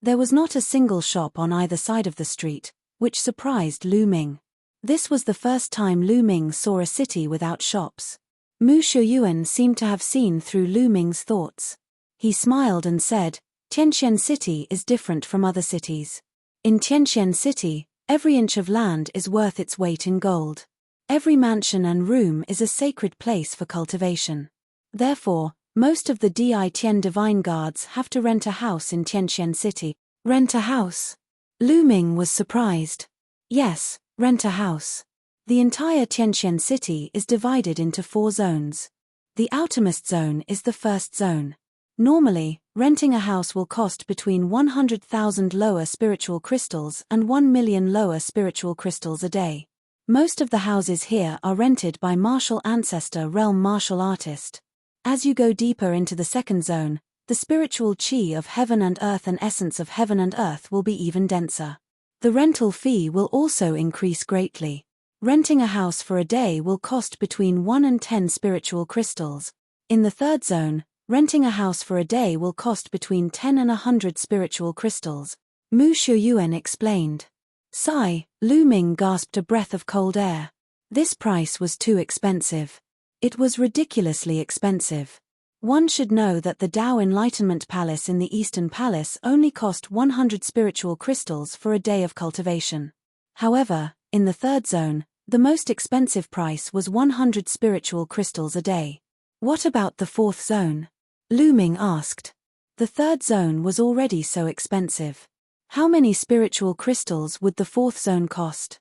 There was not a single shop on either side of the street, which surprised Lu Ming. This was the first time Lu Ming saw a city without shops. Mu Shuyuan seemed to have seen through Lu Ming's thoughts. He smiled and said, Tianqian City is different from other cities. In Tianqian City, every inch of land is worth its weight in gold. Every mansion and room is a sacred place for cultivation. Therefore, most of the Di-Tian divine guards have to rent a house in Tianqian City. Rent a house? Lu Ming was surprised. Yes, rent a house. The entire Tianqian City is divided into 4 zones. The outermost zone is the first zone. Normally, renting a house will cost between 100,000 lower spiritual crystals and 1 million lower spiritual crystals a day. Most of the houses here are rented by martial ancestor realm martial artist. As you go deeper into the second zone, the spiritual chi of heaven and earth and essence of heaven and earth will be even denser. The rental fee will also increase greatly. Renting a house for a day will cost between 1 and 10 spiritual crystals. In the third zone, renting a house for a day will cost between 10 and 100 spiritual crystals. Mu Shuyuan explained. Sigh, Lu Ming gasped a breath of cold air. This price was too expensive. It was ridiculously expensive. One should know that the Dao Enlightenment Palace in the Eastern Palace only cost 100 spiritual crystals for a day of cultivation. However, in the third zone, the most expensive price was 100 spiritual crystals a day. What about the fourth zone? Lu Ming asked. The third zone was already so expensive. How many spiritual crystals would the fourth zone cost?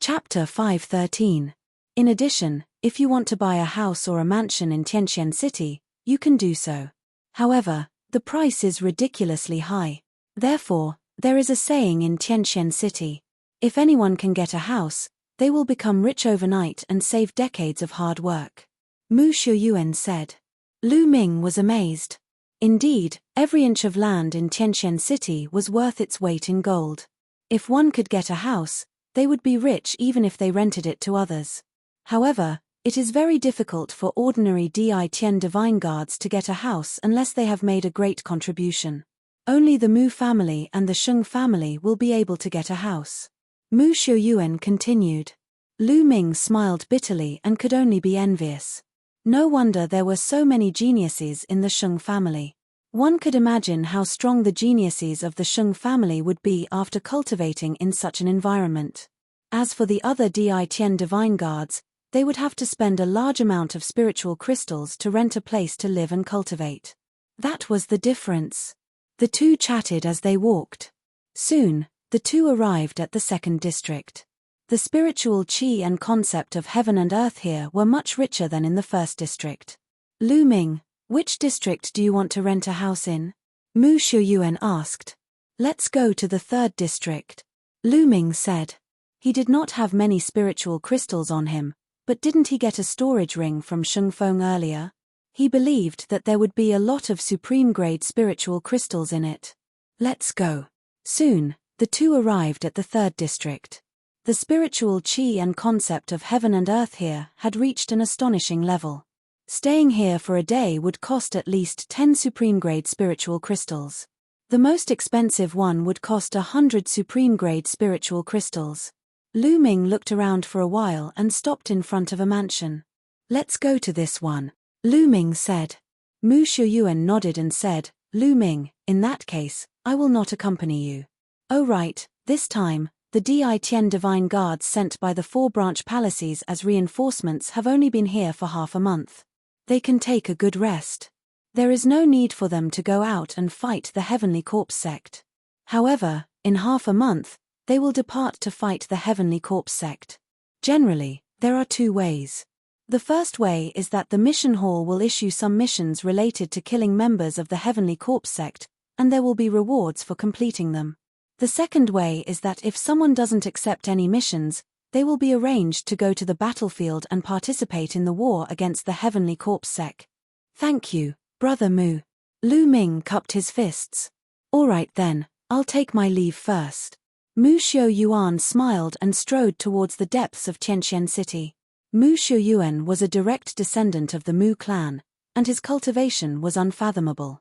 Chapter 5:13. In addition, if you want to buy a house or a mansion in Tianqian City, you can do so. However, the price is ridiculously high. Therefore, there is a saying in Tianqian City. If anyone can get a house, they will become rich overnight and save decades of hard work. Mu Shuyuan said. Lu Ming was amazed. Indeed, every inch of land in Tianqian City was worth its weight in gold. If one could get a house, they would be rich even if they rented it to others. However, it is very difficult for ordinary Di-Tian divine guards to get a house unless they have made a great contribution. Only the Mu family and the Sheng family will be able to get a house. Mu Shuyuan continued. Lu Ming smiled bitterly and could only be envious. No wonder there were so many geniuses in the Sheng family. One could imagine how strong the geniuses of the Sheng family would be after cultivating in such an environment. As for the other Di-Tian divine guards, they would have to spend a large amount of spiritual crystals to rent a place to live and cultivate. That was the difference. The two chatted as they walked. Soon, the two arrived at the second district. The spiritual chi and concept of heaven and earth here were much richer than in the first district. Lu Ming, which district do you want to rent a house in? Mu Shuyuan asked. Let's go to the third district. Lu Ming said. He did not have many spiritual crystals on him, but didn't he get a storage ring from Sheng Feng earlier? He believed that there would be a lot of supreme-grade spiritual crystals in it. Let's go. Soon, the two arrived at the third district. The spiritual chi and concept of heaven and earth here had reached an astonishing level. Staying here for a day would cost at least 10 supreme-grade spiritual crystals. The most expensive one would cost 100 supreme-grade spiritual crystals. Lu Ming looked around for a while and stopped in front of a mansion. Let's go to this one, Lu Ming said. Mu Shuyuan nodded and said, Lu Ming, in that case, I will not accompany you. Oh right, this time, the Di-Tian divine guards sent by the 4-branch palaces as reinforcements have only been here for half a month. They can take a good rest. There is no need for them to go out and fight the Heavenly Corpse sect. However, in half a month, they will depart to fight the Heavenly Corpse sect. Generally, there are 2 ways. The first way is that the mission hall will issue some missions related to killing members of the Heavenly Corpse sect, and there will be rewards for completing them. The second way is that if someone doesn't accept any missions, they will be arranged to go to the battlefield and participate in the war against the Heavenly Corpse sect. Thank you, Brother Mu. Lu Ming cupped his fists. All right then, I'll take my leave first. Mu Xiuyuan smiled and strode towards the depths of Tianxian City. Mu Shuyuan was a direct descendant of the Mu clan, and his cultivation was unfathomable.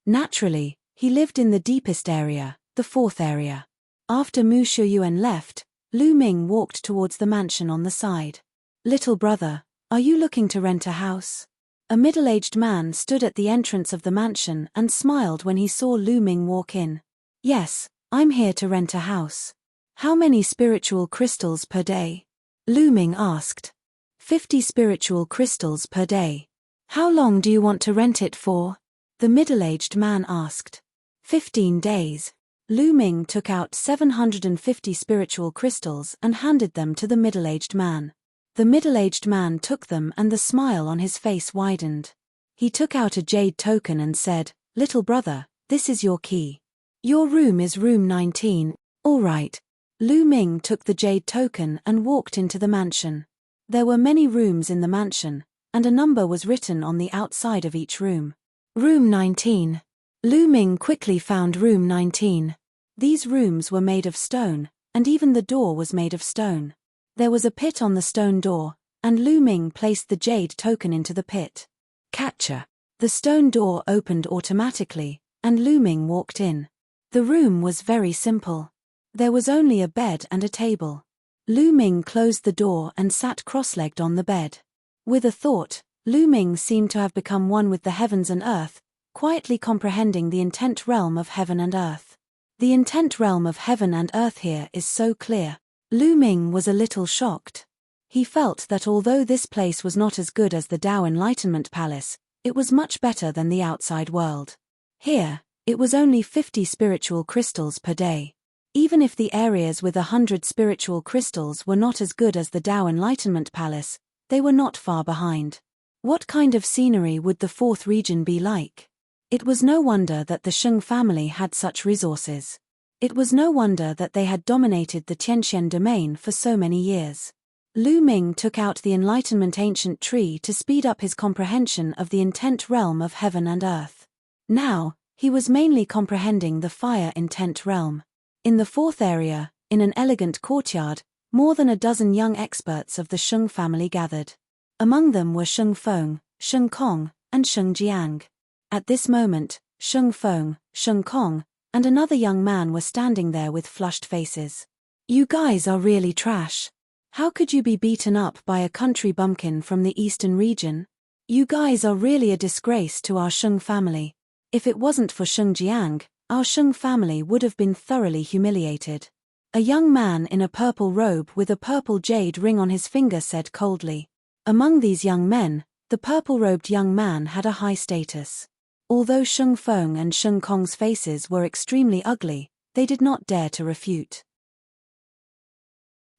Naturally, he lived in the deepest area, the 4th area. After Mu Shuyuan left, Lu Ming walked towards the mansion on the side. Little brother, are you looking to rent a house? A middle-aged man stood at the entrance of the mansion and smiled when he saw Lu Ming walk in. Yes, I'm here to rent a house. How many spiritual crystals per day? Lu Ming asked. 50 spiritual crystals per day. How long do you want to rent it for? The middle-aged man asked. 15 days. Lu Ming took out 750 spiritual crystals and handed them to the middle-aged man. The middle-aged man took them and the smile on his face widened. He took out a jade token and said, Little brother, this is your key. Your room is room 19, all right. Lu Ming took the jade token and walked into the mansion. There were many rooms in the mansion, and a number was written on the outside of each room. Room 19. Lu Ming quickly found room 19. These rooms were made of stone, and even the door was made of stone. There was a pit on the stone door, and Lu Ming placed the jade token into the pit. Catcher. The stone door opened automatically, and Lu Ming walked in. The room was very simple. There was only a bed and a table. Lu Ming closed the door and sat cross-legged on the bed. With a thought, Lu Ming seemed to have become one with the heavens and earth, quietly comprehending the intent realm of heaven and earth. The intent realm of heaven and earth here is so clear. Lu Ming was a little shocked. He felt that although this place was not as good as the Tao Enlightenment Palace, it was much better than the outside world. Here, it was only 50 spiritual crystals per day. Even if the areas with 100 spiritual crystals were not as good as the Tao Enlightenment Palace, they were not far behind. What kind of scenery would the 4th region be like? It was no wonder that the Sheng family had such resources. It was no wonder that they had dominated the Tianxian domain for so many years. Lu Ming took out the Enlightenment Ancient Tree to speed up his comprehension of the intent realm of heaven and earth. Now, he was mainly comprehending the fire intent realm. In the 4th area, in an elegant courtyard, more than a dozen young experts of the Sheng family gathered. Among them were Sheng Feng, Sheng Kong, and Sheng Jiang. At this moment, Sheng Feng, Sheng Kong, and another young man were standing there with flushed faces. You guys are really trash. How could you be beaten up by a country bumpkin from the eastern region? You guys are really a disgrace to our Sheng family. If it wasn't for Sheng Jiang, our Sheng family would have been thoroughly humiliated. A young man in a purple robe with a purple jade ring on his finger said coldly. Among these young men, the purple-robed young man had a high status. Although Sheng Feng and Sheng Kong's faces were extremely ugly, they did not dare to refute.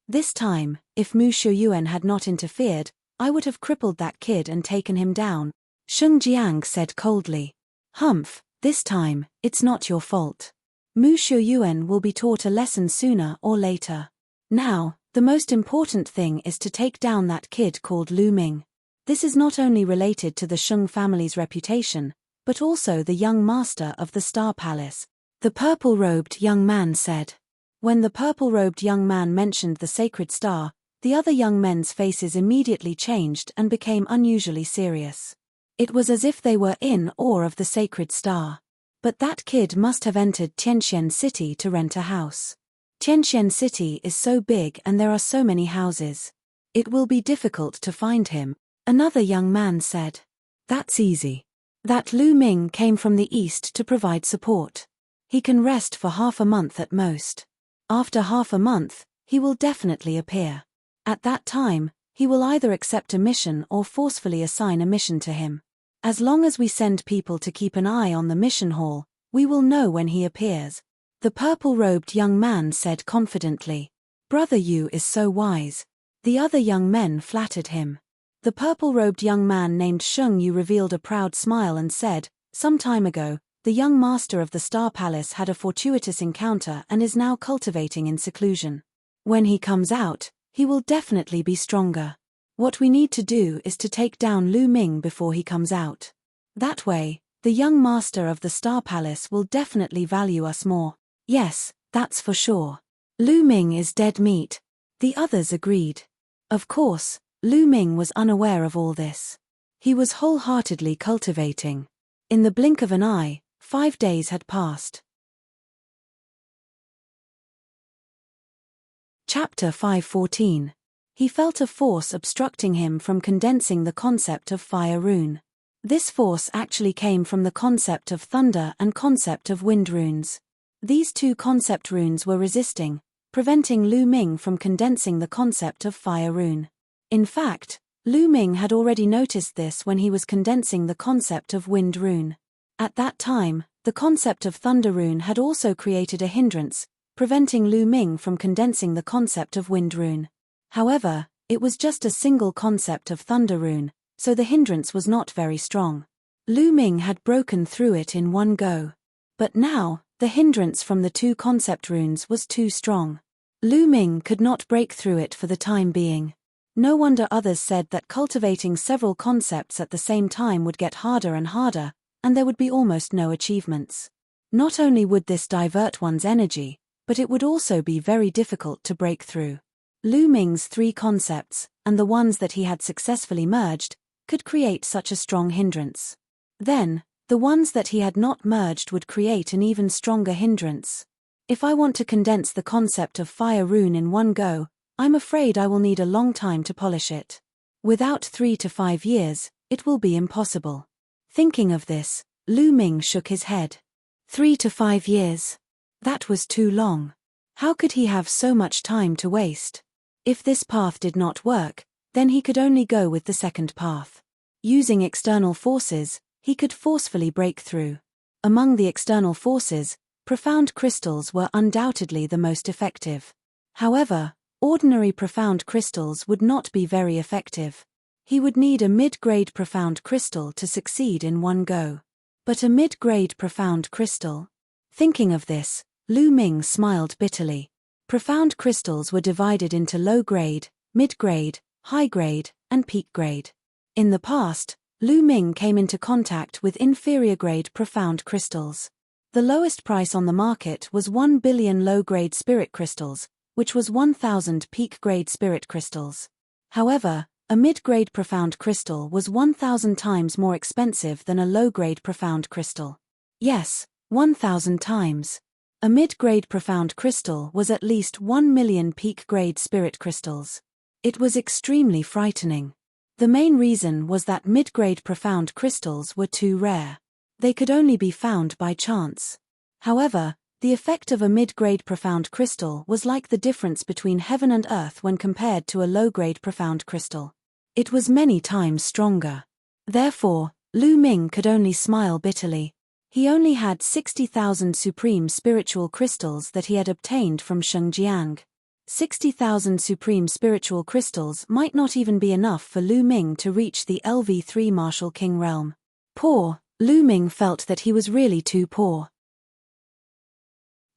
This time, if Mu Shuyuan had not interfered, I would have crippled that kid and taken him down. Sheng Jiang said coldly. Humph, this time, it's not your fault. Mu Shuyuan will be taught a lesson sooner or later. Now, the most important thing is to take down that kid called Lu Ming. This is not only related to the Sheng family's reputation, but also the young master of the Star Palace. The purple-robed young man said. When the purple-robed young man mentioned the sacred star, the other young men's faces immediately changed and became unusually serious. It was as if they were in awe of the sacred star. But that kid must have entered Tianxian City to rent a house. Tianxian City is so big and there are so many houses. It will be difficult to find him, another young man said. That's easy. That Lu Ming came from the east to provide support. He can rest for half a month at most. After half a month, he will definitely appear. At that time, he will either accept a mission or forcefully assign a mission to him. As long as we send people to keep an eye on the mission hall, we will know when he appears. The purple-robed young man said confidently. Brother Yu is so wise. The other young men flattered him. The purple-robed young man named Sheng Yu revealed a proud smile and said, some time ago, the young master of the Star Palace had a fortuitous encounter and is now cultivating in seclusion. When he comes out, he will definitely be stronger. What we need to do is to take down Lu Ming before he comes out. That way, the young master of the Star Palace will definitely value us more. Yes, that's for sure. Lu Ming is dead meat. The others agreed. Of course, Lu Ming was unaware of all this. He was wholeheartedly cultivating. In the blink of an eye, 5 days had passed. Chapter 5:14. He felt a force obstructing him from condensing the concept of fire rune. This force actually came from the concept of thunder and concept of wind runes. These two concept runes were resisting, preventing Lu Ming from condensing the concept of fire rune. In fact, Lu Ming had already noticed this when he was condensing the concept of wind rune. At that time, the concept of thunder rune had also created a hindrance, preventing Lu Ming from condensing the concept of wind rune. However, it was just a single concept of thunder rune, so the hindrance was not very strong. Lu Ming had broken through it in one go. But now, the hindrance from the two concept runes was too strong. Lu Ming could not break through it for the time being. No wonder others said that cultivating several concepts at the same time would get harder and harder, and there would be almost no achievements. Not only would this divert one's energy, but it would also be very difficult to break through. Lu Ming's 3 concepts, and the ones that he had successfully merged, could create such a strong hindrance. Then, the ones that he had not merged would create an even stronger hindrance. If I want to condense the concept of fire rune in one go, I'm afraid I will need a long time to polish it. Without 3 to 5 years, it will be impossible. Thinking of this, Lu Ming shook his head. 3 to 5 years. That was too long. How could he have so much time to waste? If this path did not work, then he could only go with the second path. Using external forces, he could forcefully break through. Among the external forces, profound crystals were undoubtedly the most effective. However, ordinary profound crystals would not be very effective. He would need a mid-grade profound crystal to succeed in one go. But a mid-grade profound crystal? Thinking of this, Lu Ming smiled bitterly. Profound crystals were divided into low-grade, mid-grade, high-grade, and peak-grade. In the past, Lu Ming came into contact with inferior-grade profound crystals. The lowest price on the market was 1 billion low-grade spirit crystals, which was 1,000 peak-grade spirit crystals. However, a mid-grade profound crystal was 1,000 times more expensive than a low-grade profound crystal. Yes, 1,000 times. A mid-grade profound crystal was at least 1 million peak-grade spirit crystals. It was extremely frightening. The main reason was that mid-grade profound crystals were too rare. They could only be found by chance. However, the effect of a mid-grade profound crystal was like the difference between heaven and earth when compared to a low-grade profound crystal. It was many times stronger. Therefore, Lu Ming could only smile bitterly. He only had 60,000 supreme spiritual crystals that he had obtained from Shengjiang. 60,000 supreme spiritual crystals might not even be enough for Lu Ming to reach the LV3 Martial King realm. Poor, Lu Ming felt that he was really too poor.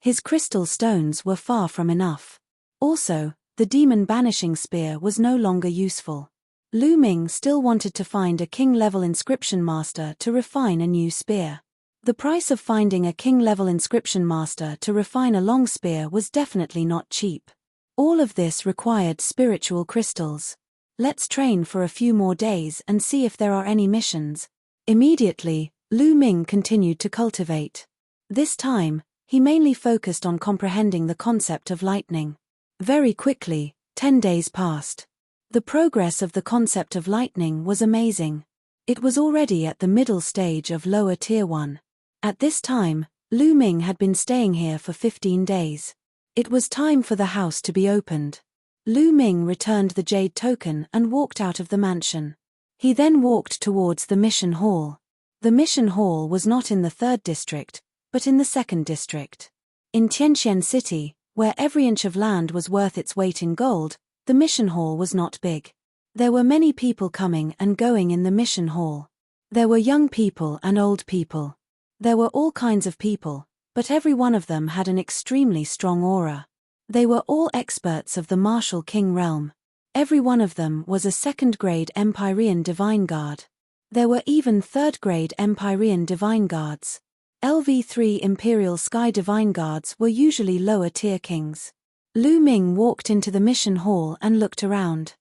His crystal stones were far from enough. Also, the demon banishing spear was no longer useful. Lu Ming still wanted to find a king-level inscription master to refine a new spear. The price of finding a king-level inscription master to refine a long spear was definitely not cheap. All of this required spiritual crystals. Let's train for a few more days and see if there are any missions. Immediately, Lu Ming continued to cultivate. This time, he mainly focused on comprehending the concept of lightning. Very quickly, 10 days passed. The progress of the concept of lightning was amazing. It was already at the middle stage of lower tier 1. At this time, Lu Ming had been staying here for 15 days. It was time for the house to be opened. Lu Ming returned the jade token and walked out of the mansion. He then walked towards the mission hall. The mission hall was not in the 3rd district, but in the 2nd district. In Tianqian City, where every inch of land was worth its weight in gold, the mission hall was not big. There were many people coming and going in the mission hall. There were young people and old people. There were all kinds of people, but every one of them had an extremely strong aura. They were all experts of the martial king realm. Every one of them was a 2nd-grade Empyrean Divine Guard. There were even 3rd-grade Empyrean Divine Guards. LV3 Imperial Sky Divine Guards were usually lower-tier kings. Lu Ming walked into the mission hall and looked around.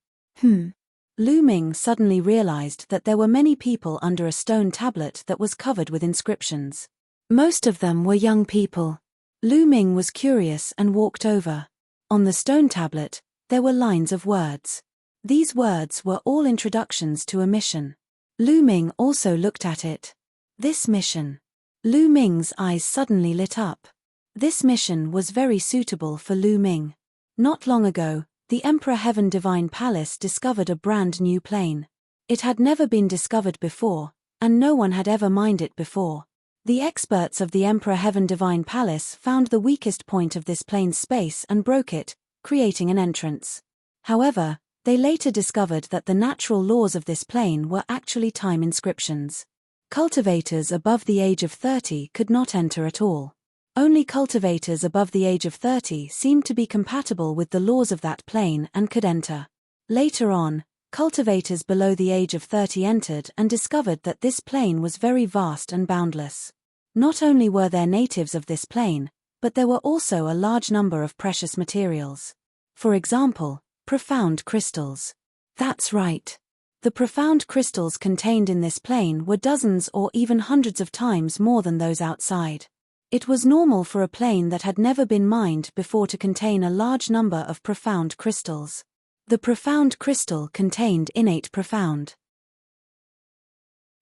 Lu Ming suddenly realized that there were many people under a stone tablet that was covered with inscriptions. Most of them were young people. Lu Ming was curious and walked over. On the stone tablet, there were lines of words. These words were all introductions to a mission. Lu Ming also looked at it. This mission. Lu Ming's eyes suddenly lit up. This mission was very suitable for Lu Ming. Not long ago, the Emperor Heaven Divine Palace discovered a brand new plane. It had never been discovered before, and no one had ever mined it before. The experts of the Emperor Heaven Divine Palace found the weakest point of this plane's space and broke it, creating an entrance. However, they later discovered that the natural laws of this plane were actually time inscriptions. Cultivators above the age of 30 could not enter at all. Only cultivators above the age of 30 seemed to be compatible with the laws of that plane and could enter. Later on, cultivators below the age of 30 entered and discovered that this plane was very vast and boundless. Not only were there natives of this plane, but there were also a large number of precious materials. For example, profound crystals. That's right. The profound crystals contained in this plane were dozens or even hundreds of times more than those outside. It was normal for a plane that had never been mined before to contain a large number of profound crystals. The profound crystal contained innate profound.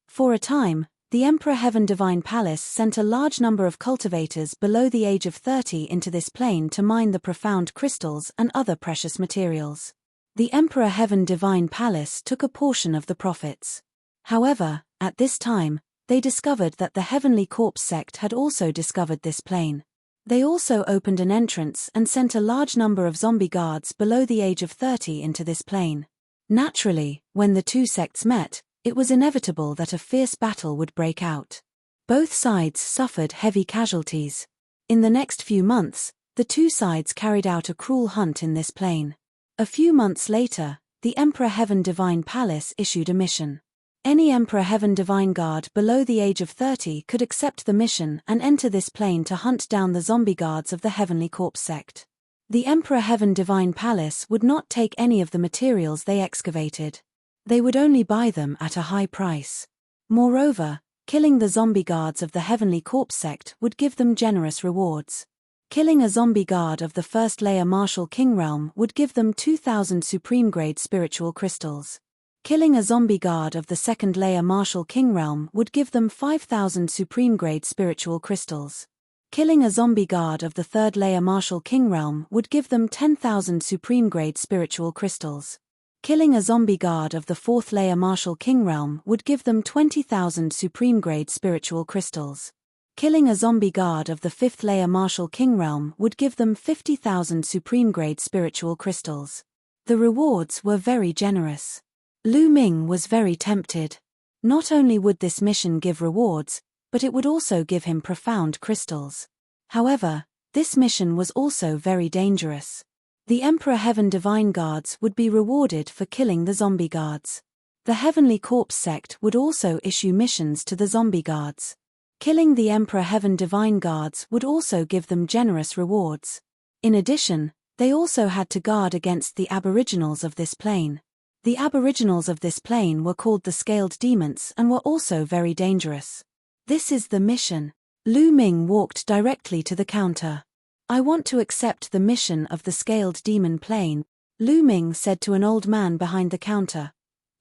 For a time, the Emperor Heaven Divine Palace sent a large number of cultivators below the age of 30 into this plane to mine the profound crystals and other precious materials. The Emperor Heaven Divine Palace took a portion of the profits. However, at this time, they discovered that the Heavenly Corpse sect had also discovered this plane. They also opened an entrance and sent a large number of zombie guards below the age of 30 into this plane. Naturally, when the two sects met, it was inevitable that a fierce battle would break out. Both sides suffered heavy casualties. In the next few months, the two sides carried out a cruel hunt in this plane. A few months later, the Emperor Heaven Divine Palace issued a mission. Any Emperor Heaven Divine Guard below the age of 30 could accept the mission and enter this plane to hunt down the zombie guards of the Heavenly Corpse sect. The Emperor Heaven Divine Palace would not take any of the materials they excavated. They would only buy them at a high price. Moreover, killing the zombie guards of the Heavenly Corpse sect would give them generous rewards. Killing a zombie guard of the first layer Martial King realm would give them 2,000 supreme grade spiritual crystals. Killing a zombie guard of the second layer Martial King realm would give them 5,000 supreme grade spiritual crystals. Killing a zombie guard of the third layer Martial King realm would give them 10,000 supreme grade spiritual crystals. Killing a zombie guard of the fourth layer Martial King realm would give them 20,000 supreme grade spiritual crystals. Killing a zombie guard of the fifth layer Martial King realm would give them 50,000 supreme grade spiritual crystals. The rewards were very generous. Lu Ming was very tempted. Not only would this mission give rewards, but it would also give him profound crystals. However, this mission was also very dangerous. The Emperor Heaven Divine Guards would be rewarded for killing the zombie guards. The Heavenly Corpse sect would also issue missions to the zombie guards. Killing the Emperor Heaven Divine Guards would also give them generous rewards. In addition, they also had to guard against the aboriginals of this plane. The aboriginals of this plane were called the Scaled Demons and were also very dangerous. This is the mission. Lu Ming walked directly to the counter. I want to accept the mission of the Scaled Demon plane, Lu Ming said to an old man behind the counter.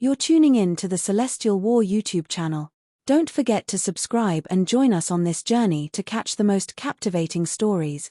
You're tuning in to the Celestial War YouTube channel. Don't forget to subscribe and join us on this journey to catch the most captivating stories.